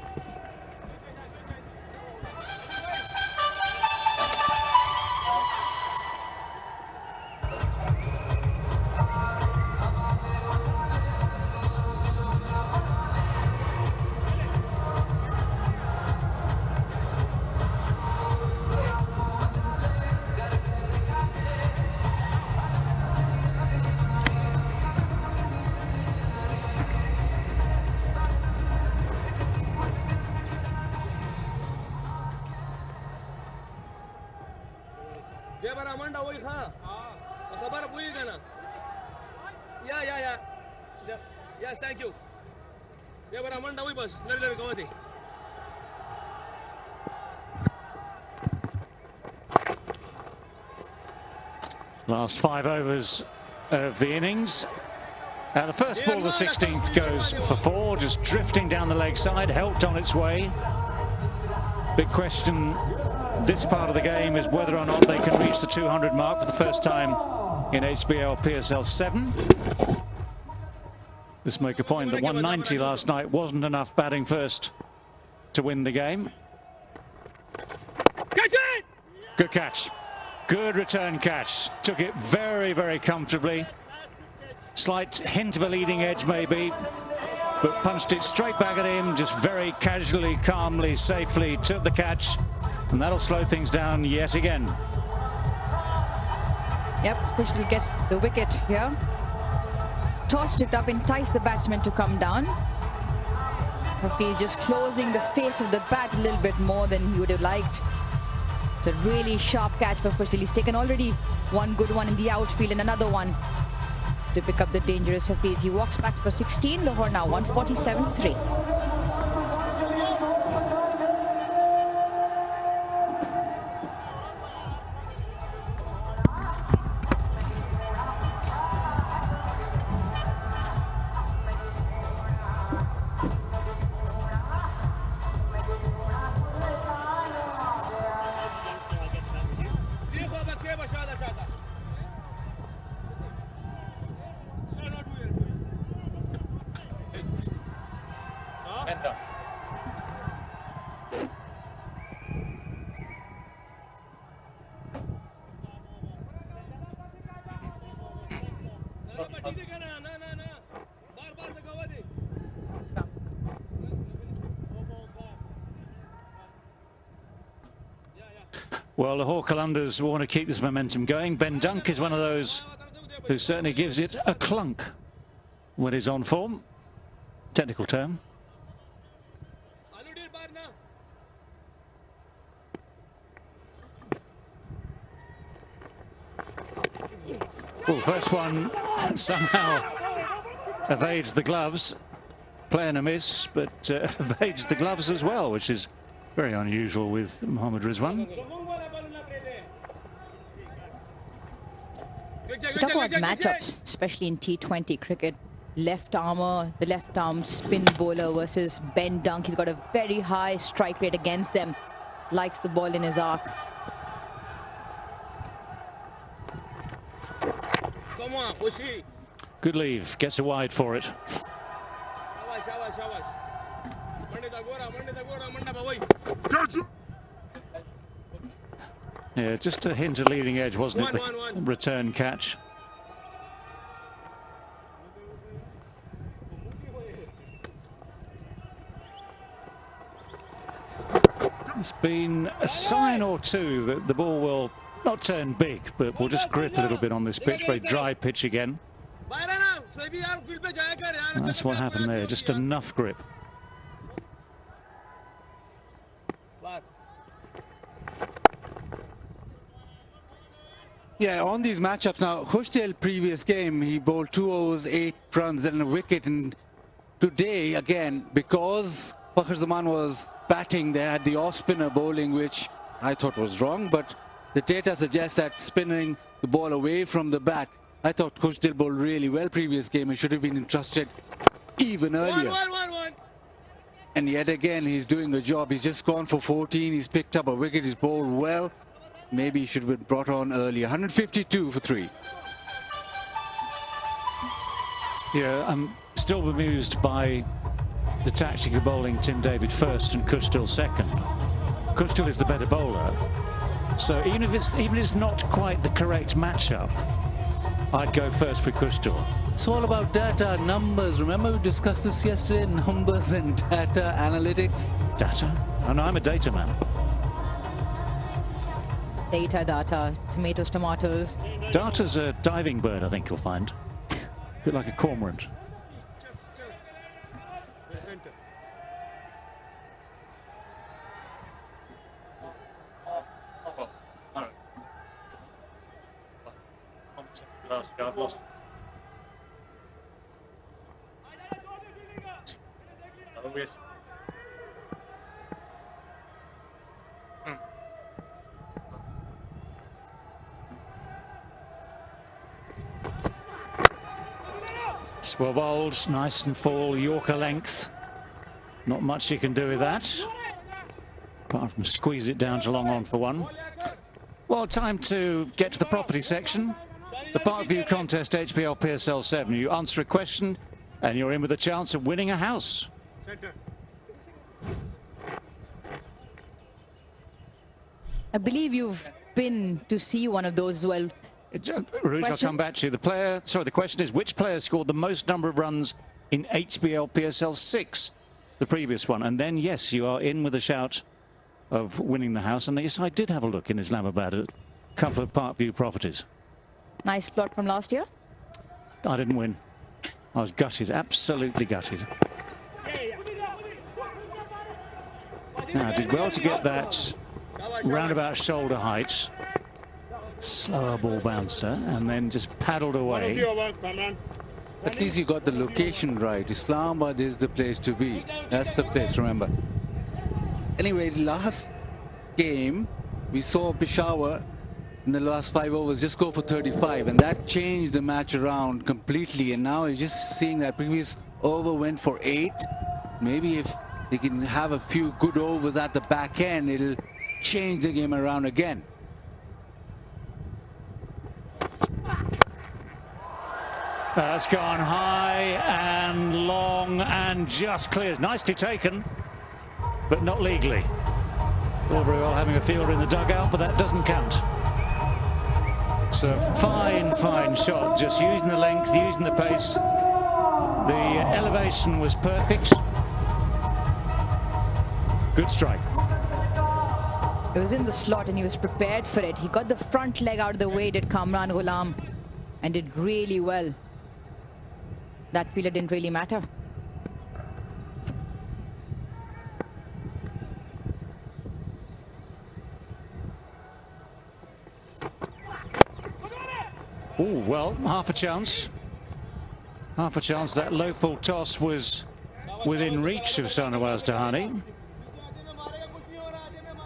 [SPEAKER 8] Yes, thank you. Yeah, but I'm on the way bus. Let me go.
[SPEAKER 9] Last 5 overs of the innings. The first ball of the 16th goes for 4, just drifting down the leg side, helped on its way. Big question this part of the game is whether or not they can reach the 200 mark for the first time in HBL PSL 7. Just make a point that 190 last night wasn't enough batting first to win the game.
[SPEAKER 8] Catch it!
[SPEAKER 9] Good catch. Good return catch. Took it very, very comfortably. Slight hint of a leading edge maybe, but punched it straight back at him, just very casually, calmly, safely took the catch, and that'll slow things down yet again.
[SPEAKER 10] Yep, Kushal gets the wicket here. Tossed it up, enticed the batsman to come down. Hafiz just closing the face of the bat a little bit more than he would have liked. It's a really sharp catch for Kushal. He's taken already one good one in the outfield and another one to pick up the dangerous Hafiz. He walks back for 16. Lahore now 147-3.
[SPEAKER 9] Well, Lahore Qalandars want to keep this momentum going. Ben Dunk is one of those who certainly gives it a clunk when he's on form. Technical term. Well, first one somehow evades the gloves. Playing a miss, but evades the gloves as well, which is very unusual with Mohammad Rizwan.
[SPEAKER 10] We talk about matchups, especially in T20 cricket. Left armour, the left arm spin bowler versus Ben Dunk. He's got a very high strike rate against them. Likes the ball in his arc.
[SPEAKER 8] Come on, Khushi.
[SPEAKER 9] Good leave, gets a wide for it. Yeah, just a hint of leading edge, wasn't it? The return catch. It's been a sign or two that the ball will not turn big, but will just grip a little bit on this pitch. Very dry pitch again. And that's what happened there, just enough grip.
[SPEAKER 3] Yeah, on these matchups now, Khushdil previous game, he bowled 2 overs, 8 runs and a wicket. And today, again, because Fakhr Zaman was batting, they had the off-spinner bowling, which I thought was wrong. But the data suggests that spinning the ball away from the bat, I thought Khushdil bowled really well previous game. He should have been entrusted even earlier. And yet again, he's doing the job. He's just gone for 14. He's picked up a wicket. He's bowled well. Maybe he should have been brought on earlier. 152 for 3.
[SPEAKER 9] Yeah, I'm still bemused by the tactic of bowling Tim David first and Khushdil second. Khushdil is the better bowler. So even if it's not quite the correct matchup, I'd go first with Khushdil.
[SPEAKER 3] It's all about data, numbers. Remember we discussed this yesterday? Numbers and data, analytics.
[SPEAKER 9] Data? Oh no, I'm a data man.
[SPEAKER 10] Data, tomatoes, tomatoes.
[SPEAKER 9] Data's a diving bird, I think you'll find. A bit like a cormorant.
[SPEAKER 1] I've lost. Oh, yes.
[SPEAKER 9] Well bowled, nice and full, Yorker length. Not much you can do with that, apart from squeeze it down to long on for one. Well, time to get to the property section. The Parkview Contest HBL PSL 7. You answer a question and you're in with a chance of winning a house.
[SPEAKER 10] I believe you've been to see one of those as well.
[SPEAKER 9] Rouge, I'll come back to you. The question is, which player scored the most number of runs in HBL PSL 6, the previous one? And then, yes, you are in with a shout of winning the house. And yes, I did have a look in Islamabad at a couple of Parkview properties.
[SPEAKER 10] Nice plot from last year.
[SPEAKER 9] I didn't win. I was gutted, absolutely gutted. Now, I did well to get that roundabout shoulder height. Slower ball bouncer, and then just paddled away.
[SPEAKER 3] At least you got the location right. Islamabad is the place to be. That's the place, remember. Anyway, last game, we saw Peshawar in the last 5 overs just go for 35, and that changed the match around completely. And now you're just seeing that previous over went for 8. Maybe if they can have a few good overs at the back end, it'll change the game around again.
[SPEAKER 9] That's gone high and long and just clears. Nicely taken, but not legally. Albury having a fielder in the dugout, but that doesn't count. So fine shot, just using the length, using the pace. The elevation was perfect. Good strike.
[SPEAKER 10] It was in the slot and he was prepared for it. He got the front leg out of the way, did Kamran Ghulam, and did really well. That fielder didn't really matter.
[SPEAKER 9] Oh, well, half a chance. Half a chance. That low full toss was within reach of Shahnawaz Dahani.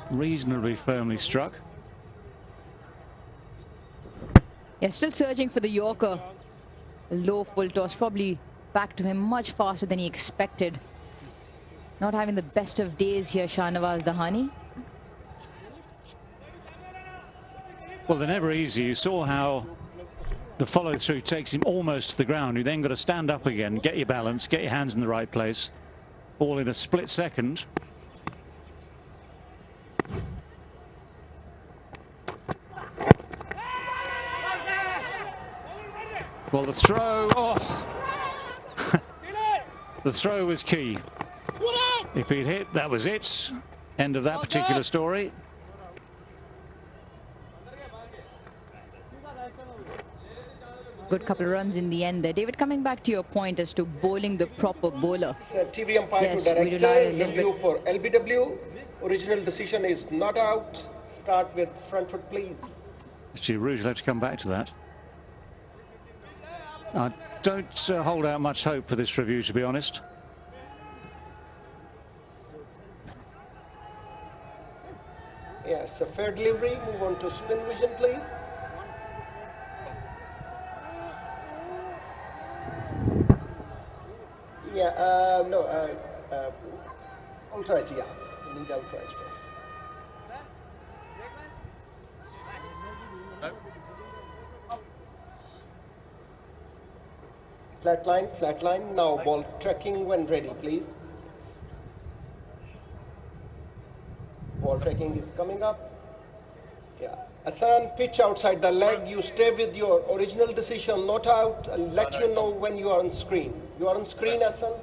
[SPEAKER 9] Reasonably firmly struck.
[SPEAKER 10] Yeah, still searching for the Yorker. A low full toss, probably back to him much faster than he expected. Not having the best of days here, Shahnawaz Dahani.
[SPEAKER 9] Well, they're never easy. You saw how the follow-through takes him almost to the ground. You then got to stand up again, get your balance, get your hands in the right place. All in a split second. Well, the throw, the throw was key. If he'd hit, that was it. End of that particular story.
[SPEAKER 10] Good couple of runs in the end there. David, coming back to your point as to bowling the proper bowler.
[SPEAKER 4] TV umpire to directors, review for LBW. Original decision is not out. Start with front foot, please.
[SPEAKER 9] Actually, Rouge will have to come back to that. I don't hold out much hope for this review, to be honest.
[SPEAKER 4] Yes, a fair delivery. Move on to spin vision, please. Yeah, no, ultra edge, yeah. You need ultra edge first. Flat line. Now ball tracking when ready, please. Ball tracking is coming up. Yeah. Hassan, pitch outside the leg. You stay with your original decision, not out. I'll let you know when you are on screen. You are on screen, Hassan.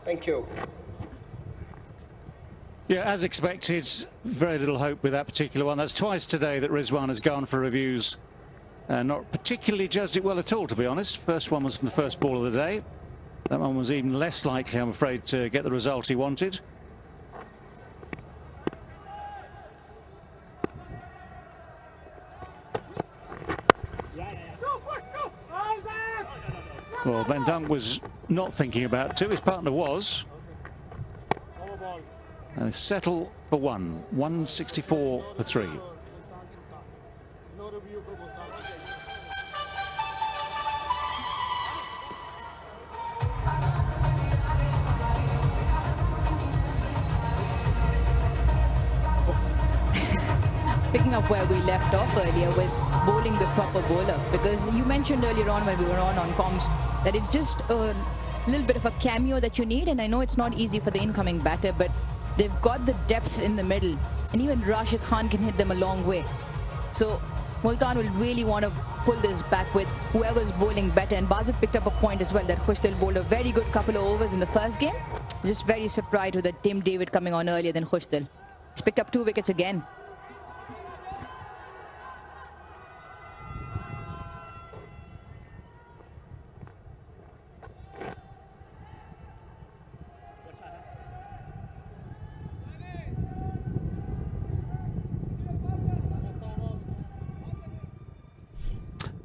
[SPEAKER 4] Thank you.
[SPEAKER 9] Yeah, as expected, very little hope with that particular one. That's twice today that Rizwan has gone for reviews. Not particularly judged it well at all, to be honest. First one was from the first ball of the day. That one was even less likely, I'm afraid, to get the result he wanted. Well, Ben Dunk was not thinking about two. His partner was. And settle for one. 164 for 3.
[SPEAKER 10] Picking up where we left off earlier with bowling the proper bowler, because you mentioned earlier on when we were on comms that it's just a little bit of a cameo that you need, and I know it's not easy for the incoming batter, but they've got the depth in the middle, and even Rashid Khan can hit them a long way. So Multan will really want to pull this back with whoever's bowling better, and Bazit picked up a point as well that Khushtil bowled a very good couple of overs in the first game. Just very surprised with that Tim David coming on earlier than Khushtil. He's picked up 2 wickets again.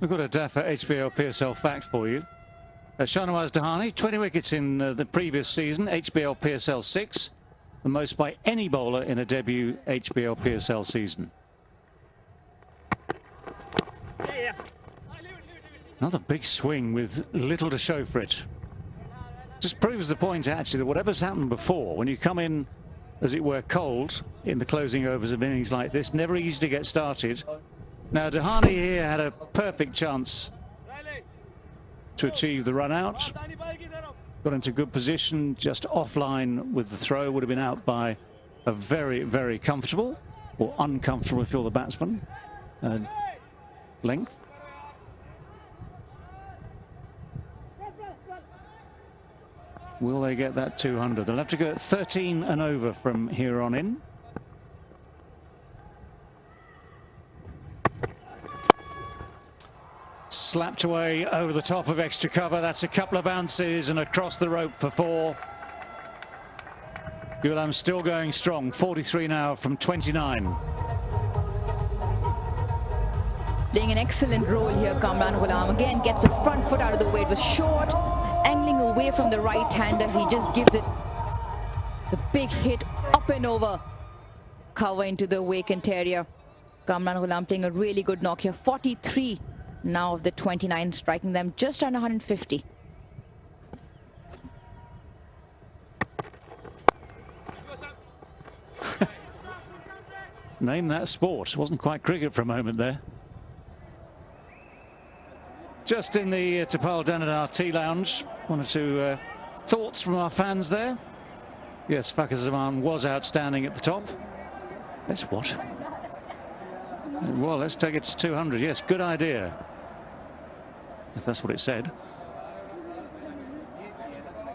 [SPEAKER 9] We've got a DAFA HBL PSL fact for you. Shahnawaz Dahani, 20 wickets in the previous season, HBL PSL 6, the most by any bowler in a debut HBL PSL season. Another big swing with little to show for it. Just proves the point, actually, that whatever's happened before, when you come in, as it were, cold in the closing overs of innings like this, never easy to get started. Now, Dahani here had a perfect chance to achieve the run out. Got into good position, just offline with the throw. Would have been out by a very, very comfortable, or uncomfortable if you're the batsman, length. Will they get that 200? They'll have to go at 13 and over from here on in. slapped away over the top of extra cover. That's a couple of bounces and across the rope for 4. Ghulam still going strong, 43 now from 29.
[SPEAKER 10] Playing an excellent role here, Kamran Ghulam. Again, gets the front foot out of the way. It was short, angling away from the right-hander. He just gives it the big hit up and over. Cover into the vacant area. Kamran Ghulam playing a really good knock here. 43 now of the 29, striking them just under 150.
[SPEAKER 9] Name that sport. It wasn't quite cricket for a moment there. Just in the Tapal Danadar Tea Lounge, one or two thoughts from our fans there. Yes, Fakhar Zaman was outstanding at the top. Let's what? Well, let's take it to 200. Yes, good idea. If that's what it said.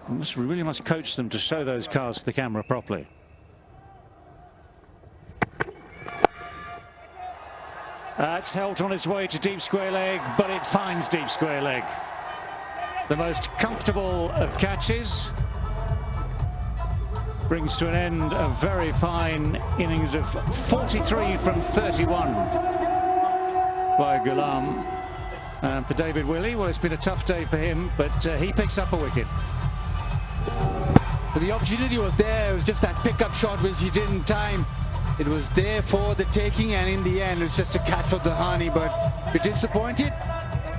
[SPEAKER 9] We really must coach them to show those cards to the camera properly. It's held on its way to deep square leg, but it finds deep square leg. The most comfortable of catches. Brings to an end a very fine innings of 43 from 31 by Ghulam. And for David Willey, well, it's been a tough day for him, but he picks up a wicket.
[SPEAKER 3] The opportunity was there. It was just that pickup shot which he didn't time. It was there for the taking, and in the end, it's just a catch for Dhani. But you're disappointed.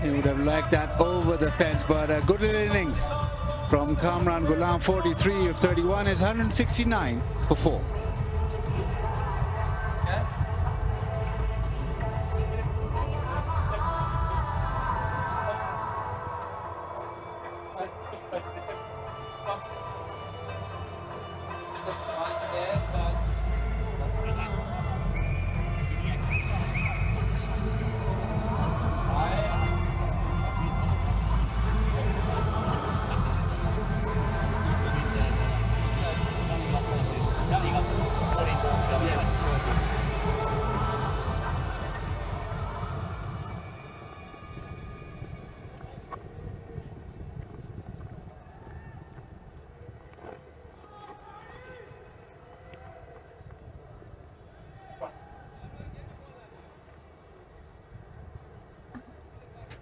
[SPEAKER 3] He would have liked that over the fence, but a good little innings from Kamran Ghulam. 43 of 31 is 169 for 4.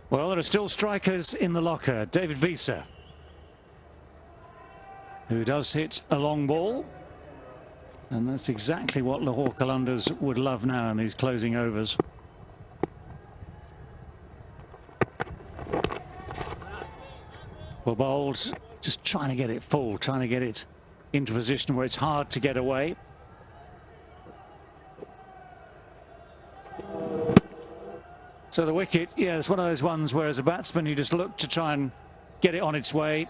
[SPEAKER 9] Well, there are still strikers in the locker. David Visa, who does hit a long ball. And that's exactly what Lahore Qalandars would love now in these closing overs. Well bowled, just trying to get it full, trying to get it into a position where it's hard to get away. So the wicket, yeah, it's one of those ones where as a batsman you just look to try and get it on its way.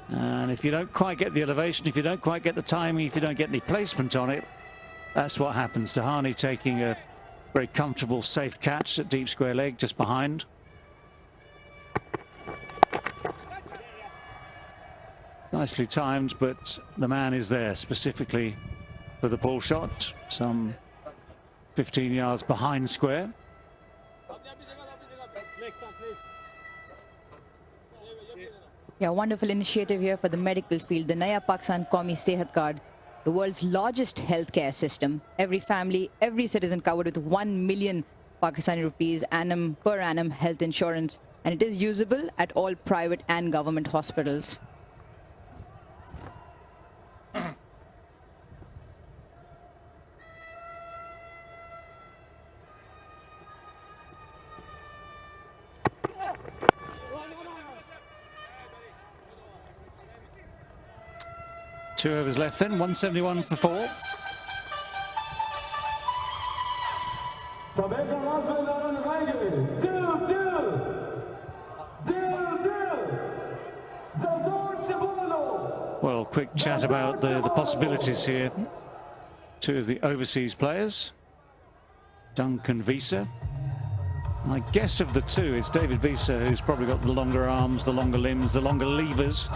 [SPEAKER 9] And if you don't quite get the elevation, if you don't quite get the timing, if you don't get any placement on it, that's what happens. Dhani taking a very comfortable, safe catch at deep square leg, just behind. Nicely timed, but the man is there specifically for the pull shot, some 15 yards behind square.
[SPEAKER 10] Yeah, wonderful initiative here for the medical field. The Naya Pakistan Qaumi Sehat Card, the world's largest healthcare system. Every family, every citizen covered with 1 million Pakistani rupees per annum health insurance. And it is usable at all private and government hospitals.
[SPEAKER 9] Two overs left then, 171 for 4. Well, quick chat about the possibilities here. Two of the overseas players, Duncan Visa. I guess of the two, it's David Visa who's probably got the longer arms, the longer limbs, the longer levers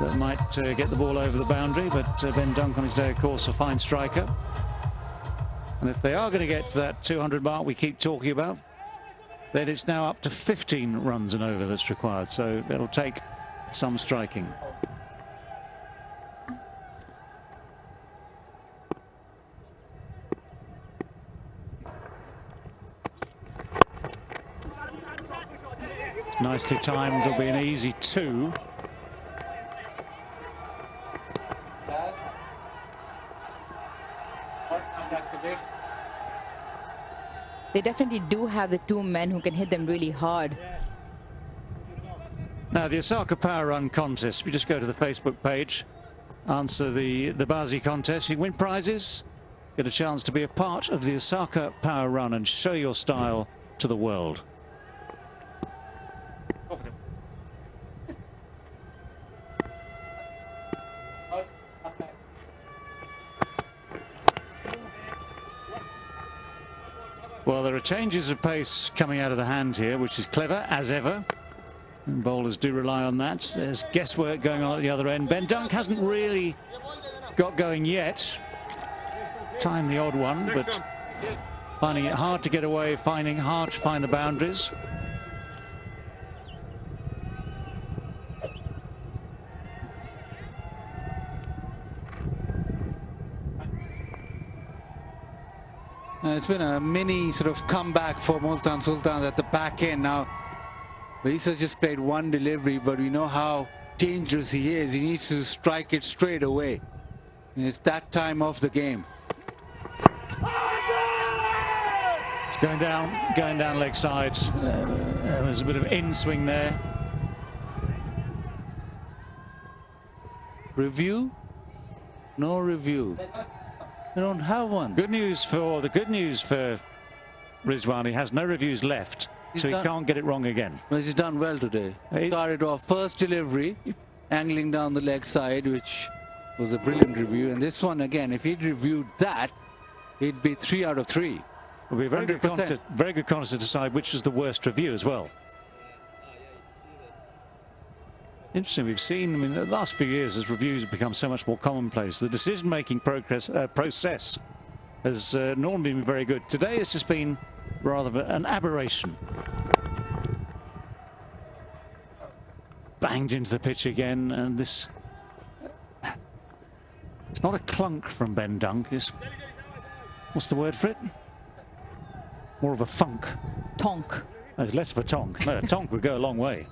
[SPEAKER 9] that might get the ball over the boundary, but Ben Dunk on his day, of course, a fine striker. And if they are going to get to that 200 mark we keep talking about, then it's now up to 15 runs and over that's required. So it'll take some striking. It's nicely timed. It'll be an easy 2.
[SPEAKER 10] They definitely do have the 2 men who can hit them really hard.
[SPEAKER 9] Now, the Osaka Power Run contest, if you just go to the Facebook page, answer the Bazi contest, you can win prizes, get a chance to be a part of the Osaka Power Run and show your style to the world. Well, there are changes of pace coming out of the hand here, which is clever, as ever. And bowlers do rely on that. There's guesswork going on at the other end. Ben Dunk hasn't really got going yet. Time the odd one, but finding it hard to get away, finding hard to find the boundaries.
[SPEAKER 3] It's been a mini sort of comeback for Multan Sultans at the back end. Now, Vaisa's just played 1 delivery, but we know how dangerous he is. He needs to strike it straight away. And it's that time of the game.
[SPEAKER 9] It's going down leg side. There's a bit of in-swing there.
[SPEAKER 3] Review? No review. They don't have one.
[SPEAKER 9] Good news for Rizwan. He has no reviews left, so he can't get it wrong again.
[SPEAKER 3] Well, he's done well today. He started off first delivery, angling down the leg side, which was a brilliant review. And this one, again, if he'd reviewed that, it'd be 3 out of 3.
[SPEAKER 9] It'll be a very good contest to decide which was the worst review as well. Interesting, we've seen, I mean, the last few years as reviews have become so much more commonplace, the decision-making process has normally been very good. Today it's just been rather an aberration. Banged into the pitch again, and this... It's not a clunk from Ben Dunk, it's... What's the word for it? More of a funk.
[SPEAKER 10] Tonk.
[SPEAKER 9] There's less of a tonk. No, a tonk would go a long way.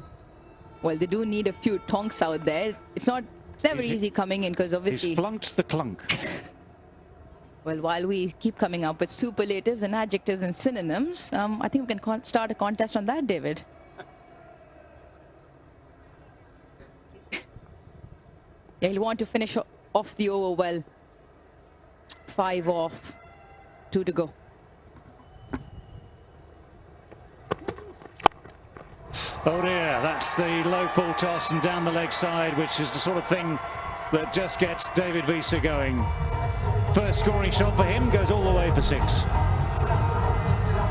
[SPEAKER 10] Well, they do need a few tonks out there. It's never easy coming in because obviously...
[SPEAKER 9] He's flunked the clunk.
[SPEAKER 10] Well, while we keep coming up with superlatives and adjectives and synonyms, I think we can start a contest on that, David. Yeah, he'll want to finish off the over well. 5 off, 2 to go.
[SPEAKER 9] Oh dear, that's the low full toss and down the leg side, which is the sort of thing that just gets David Wiese going. First scoring shot for him goes all the way for 6.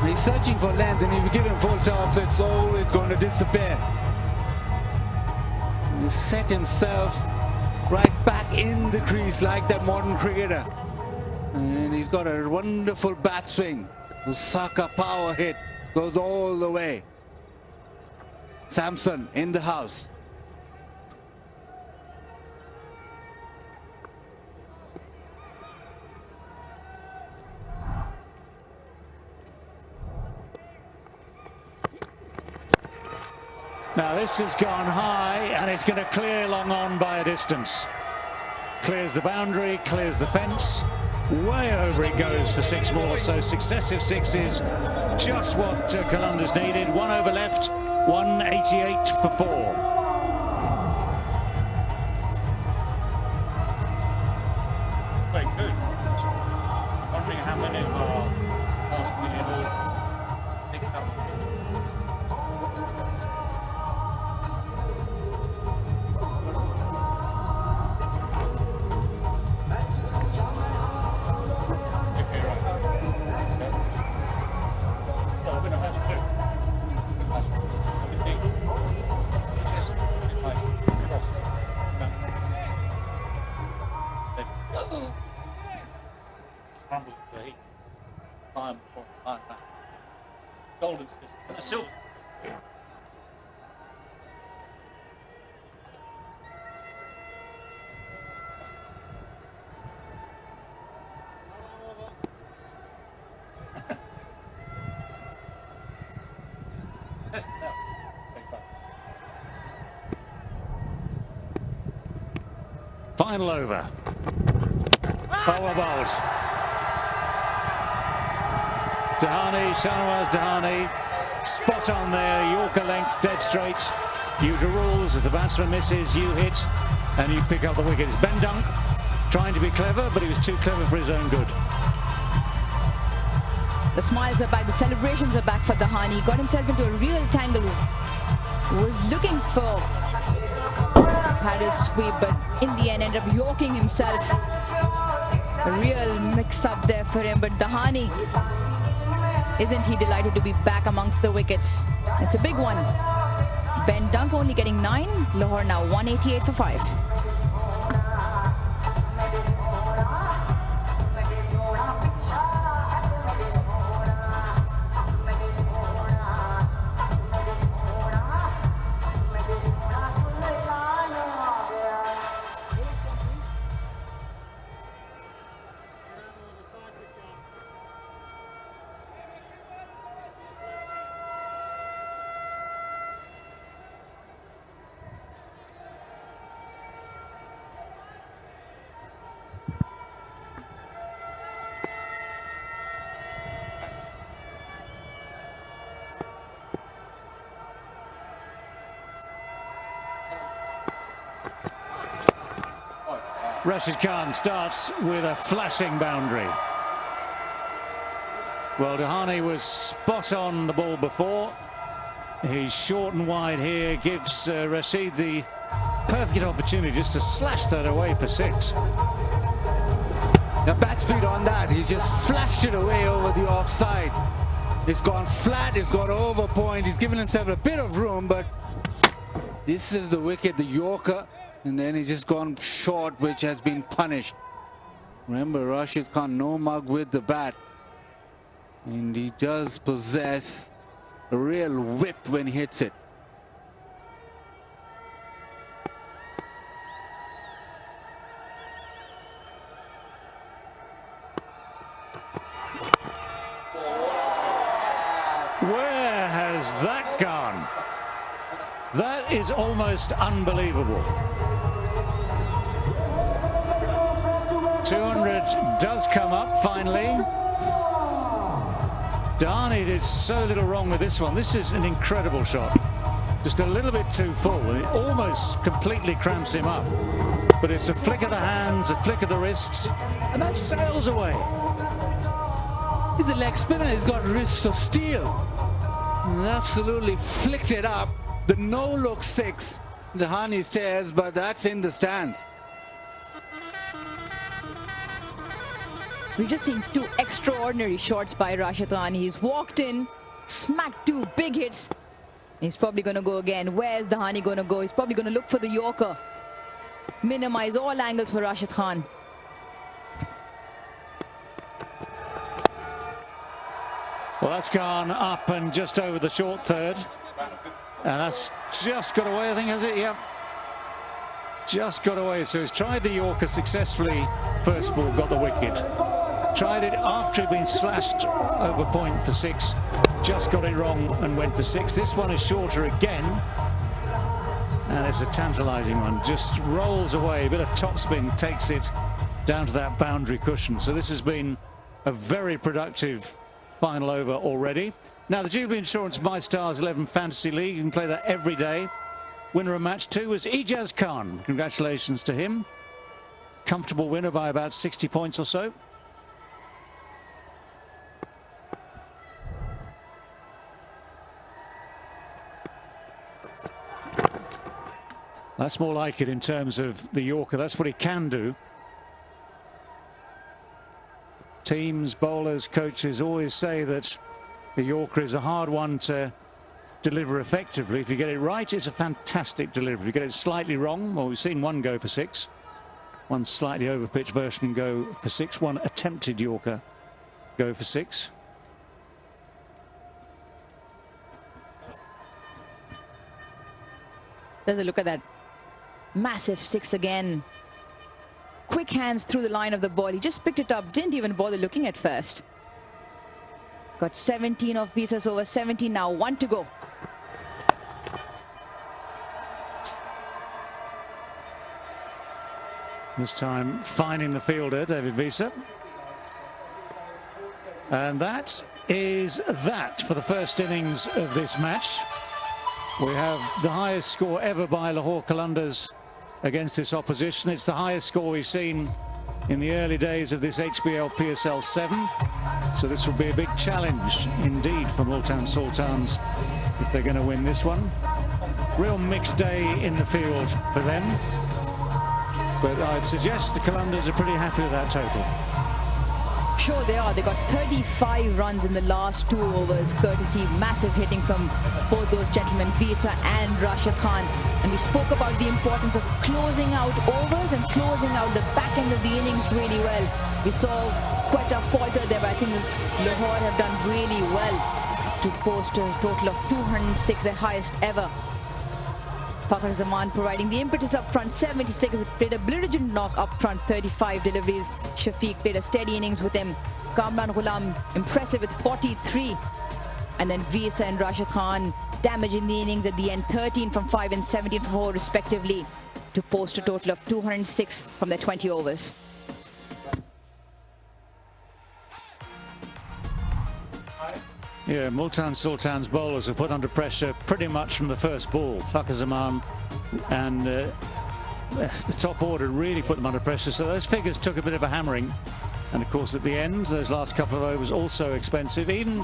[SPEAKER 3] He's searching for length, and if you give him full toss, it's always going to disappear. He set himself right back in the crease like that modern cricketer. And he's got a wonderful bat swing. The Osaka power hit goes all the way. Samson in the house.
[SPEAKER 9] Now this has gone high and it's going to clear long on by a distance. Clears the boundary, clears the fence. Way over it goes for 6 more. So successive 6s, just what Qalandars needed. 1 over left. 188 for 4.
[SPEAKER 1] Very good. Wondering how many of our last million will pick up.
[SPEAKER 9] Final over. Power bowled. Shahnawaz Dahani, spot on there, Yorker length, dead straight. Usual rules, if the batsman misses, you hit, and you pick up the wicket. It's Ben Dunk trying to be clever, but he was too clever for his own good.
[SPEAKER 10] The smiles are back, the celebrations are back for Dahani. He got himself into a real tangle. Was looking for paddle sweep, but in the end ended up yorking himself. A real mix-up there for him, but Dahani, isn't he delighted to be back amongst the wickets? It's a big one. Ben Dunk only getting 9, Lahore now 188 for 5.
[SPEAKER 9] Rashid Khan starts with a flashing boundary. Well, Dahani was spot on the ball before. He's short and wide here, gives Rashid the perfect opportunity just to slash that away for 6.
[SPEAKER 3] The bat speed on that, he's just flashed it away over the offside. It's gone flat, it's gone over point. He's given himself a bit of room, but this is the wicket, the Yorker. And then he's just gone short, which has been punished. Remember, Rashid Khan, no mug with the bat. And he does possess a real whip when he hits it.
[SPEAKER 9] Where has that gone? That is almost unbelievable. 200 does come up finally. Dahani did so little wrong with this one. This is an incredible shot. Just a little bit too full, and it almost completely cramps him up. But it's a flick of the hands, a flick of the wrists, and that sails away.
[SPEAKER 3] He's a leg spinner, he's got wrists of steel. He absolutely flicked it up. The no-look 6, Dahani stares, but that's in the stands.
[SPEAKER 10] We've just seen 2 extraordinary shots by Rashid Khan. He's walked in, smacked 2 big hits. He's probably going to go again. Where's Dahani going to go? He's probably going to look for the Yorker. Minimize all angles for Rashid Khan.
[SPEAKER 9] Well, that's gone up and just over the short third. And that's just got away, I think, has it? Yep. Just got away. So he's tried the Yorker successfully. First ball, got the wicket. Tried it after he'd been slashed over point for 6. Just got it wrong and went for 6. This one is shorter again. And it's a tantalizing one. Just rolls away. A bit of topspin takes it down to that boundary cushion. So this has been a very productive final over already. Now, the Jubilee Insurance My Stars 11 Fantasy League, you can play that every day. Winner of match 2 was Ijaz Khan. Congratulations to him. Comfortable winner by about 60 points or so. That's more like it in terms of the Yorker. That's what he can do. Teams, bowlers, coaches always say that the Yorker is a hard one to deliver effectively. If you get it right, it's a fantastic delivery. If you get it slightly wrong, well, we've seen one go for 6. One slightly over-pitched version go for 6. One attempted Yorker go for 6.
[SPEAKER 10] There's a look at that. Massive six again. Quick hands through the line of the ball. He just picked it up. Didn't even bother looking at first. Got 17 of Visa's over. 17 now. 1 to go.
[SPEAKER 9] This time finding the fielder, David Visa. And that is that for the first innings of this match. We have the highest score ever by Lahore Qalandars against this opposition. It's the highest score we've seen in the early days of this HBL PSL 7. So this will be a big challenge indeed for Multan Sultans if they're going to win this one. Real mixed day in the field for them. But I'd suggest the Qalandars are pretty happy with that total.
[SPEAKER 10] Sure they are. They got 35 runs in the last 2 overs, courtesy massive hitting from both those gentlemen, Visa and Rashid Khan. And we spoke about the importance of closing out overs and closing out the back end of the innings really well. We saw quite a falter there, but I think Lahore have done really well to post a total of 206, their highest ever. Fakhar Zaman providing the impetus up front, 76, played a belligerent knock up front, 35 deliveries. Shafiq played a steady innings with him. Kamran Ghulam impressive with 43. And then Visa and Rashid Khan damaging the innings at the end, 13 from 5 and 17 from 4 respectively, to post a total of 206 from their 20 overs.
[SPEAKER 9] Yeah, Multan Sultan's bowlers were put under pressure pretty much from the first ball. Fakhar Zaman and the top order really put them under pressure. So those figures took a bit of a hammering. And of course at the end, those last couple of overs also expensive. Even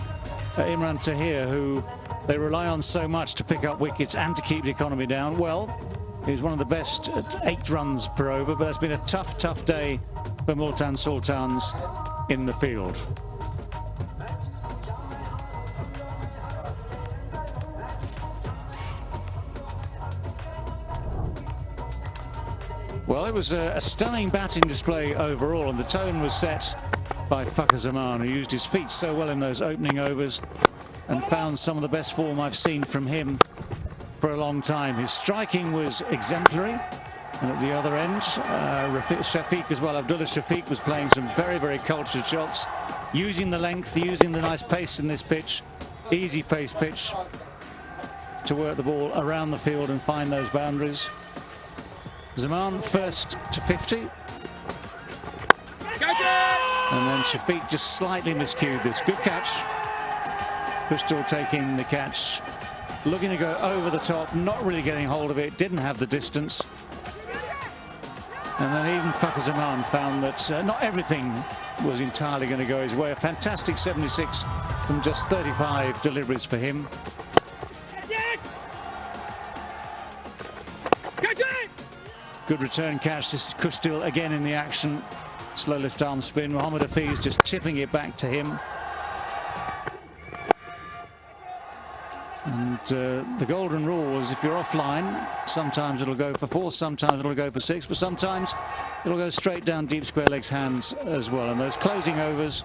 [SPEAKER 9] Imran Tahir, who they rely on so much to pick up wickets and to keep the economy down. Well, he was one of the best at 8 runs per over, but it's been a tough day for Multan Sultans in the field. Well, it was a stunning batting display overall, and the tone was set by Fakhar Zaman, who used his feet so well in those opening overs and found some of the best form I've seen from him for a long time. His striking was exemplary, and at the other end, Shafiq as well, Abdullah Shafiq was playing some very cultured shots, using the length, using the nice pace in this pitch, easy pace pitch, to work the ball around the field and find those boundaries. Zaman first to 50. And then Shafiq just slightly miscued this. Good catch. Crystal taking the catch. Looking to go over the top, not really getting hold of it, didn't have the distance. And then even Fakhar Zaman found that not everything was entirely going to go his way. A fantastic 76 from just 35 deliveries for him. Good return catch. This is Kustil again in the action. Slow lift arm spin. Mohammad Hafiz just chipping it back to him. And the golden rule is if you're offline, sometimes it'll go for 4, sometimes it'll go for 6, but sometimes it'll go straight down deep square legs hands as well. And those closing overs,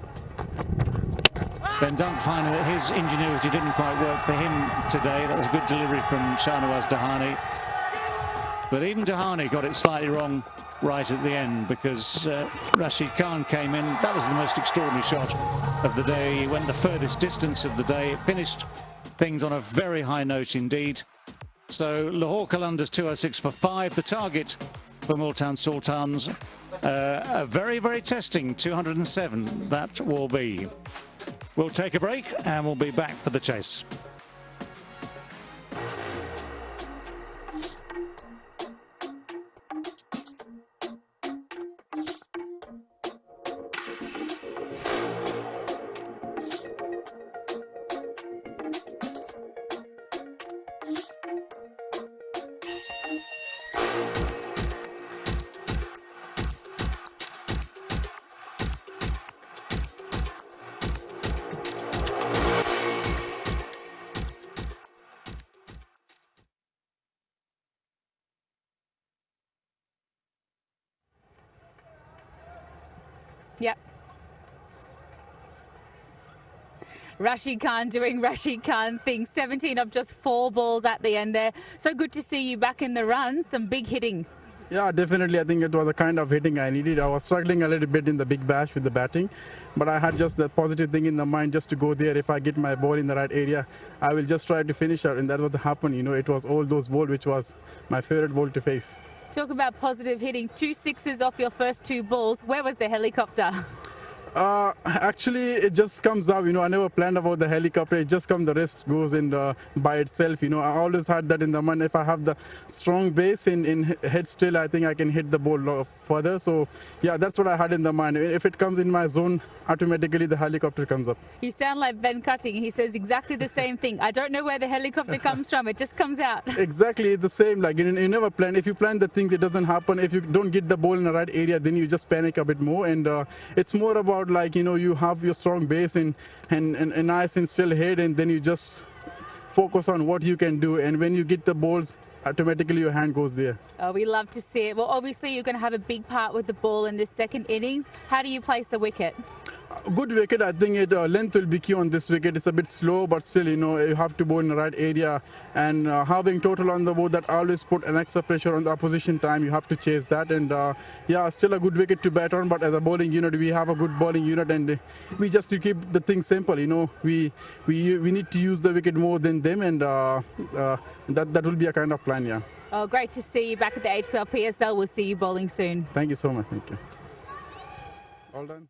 [SPEAKER 9] Ben Dunk finding that his ingenuity didn't quite work for him today. That was a good delivery from Shahnawaz Dahani. But even Dahani got it slightly wrong right at the end, because Rashid Khan came in. That was the most extraordinary shot of the day. He went the furthest distance of the day. It finished things on a very high note indeed. So Lahore Qalandars 206 for 5. The target for Multan Sultans, a very testing 207 that will be. We'll take a break and we'll be back for the chase.
[SPEAKER 11] Yep. Rashid Khan doing Rashid Khan things. 17 of just 4 balls at the end there. So good to see you back in the run. Some big hitting.
[SPEAKER 12] Yeah, definitely. I think it was the kind of hitting I needed. I was struggling a little bit in the big bash with the batting, but I had just that positive thing in the mind just to go there. If I get my ball in the right area, I will just try to finish out, and that's what happened. You know, it was all those balls which was my favorite ball to face.
[SPEAKER 11] Talk about positive hitting. 2 sixes off your first 2 balls. Where was the helicopter?
[SPEAKER 12] Actually, it just comes out. You know, I never planned about the helicopter. It just comes, the rest goes in by itself. You know, I always had that in the mind. If I have the strong base in head still, I think I can hit the ball further. So yeah, that's what I had in the mind. If it comes in my zone, automatically the helicopter comes up.
[SPEAKER 11] You sound like Ben Cutting. He says exactly the same thing. I don't know where the helicopter comes from. It just comes out.
[SPEAKER 12] Exactly, it's the same. Like you never plan. If you plan the things, it doesn't happen. If you don't get the ball in the right area, then you just panic a bit more. And it's more about, like, you know, you have your strong base and nice and still head, and then you just focus on what you can do. And when you get the balls, automatically your hand goes there.
[SPEAKER 11] Oh, we love to see it. Well, obviously you're going to have a big part with the ball in this second innings. How do you place the wicket?
[SPEAKER 12] Good wicket. I think length will be key on this wicket. It's a bit slow, but still, you know, you have to bowl in the right area. And having total on the board, that always put an extra pressure on the opposition time. You have to chase that. And yeah, still a good wicket to bat on. But as a bowling unit, we have a good bowling unit, and we just to keep the thing simple. You know, we need to use the wicket more than them, and that will be a kind of plan. Yeah.
[SPEAKER 11] Oh, great to see you back at the HBL PSL. We'll see you bowling soon.
[SPEAKER 12] Thank you so much. Thank you. All done.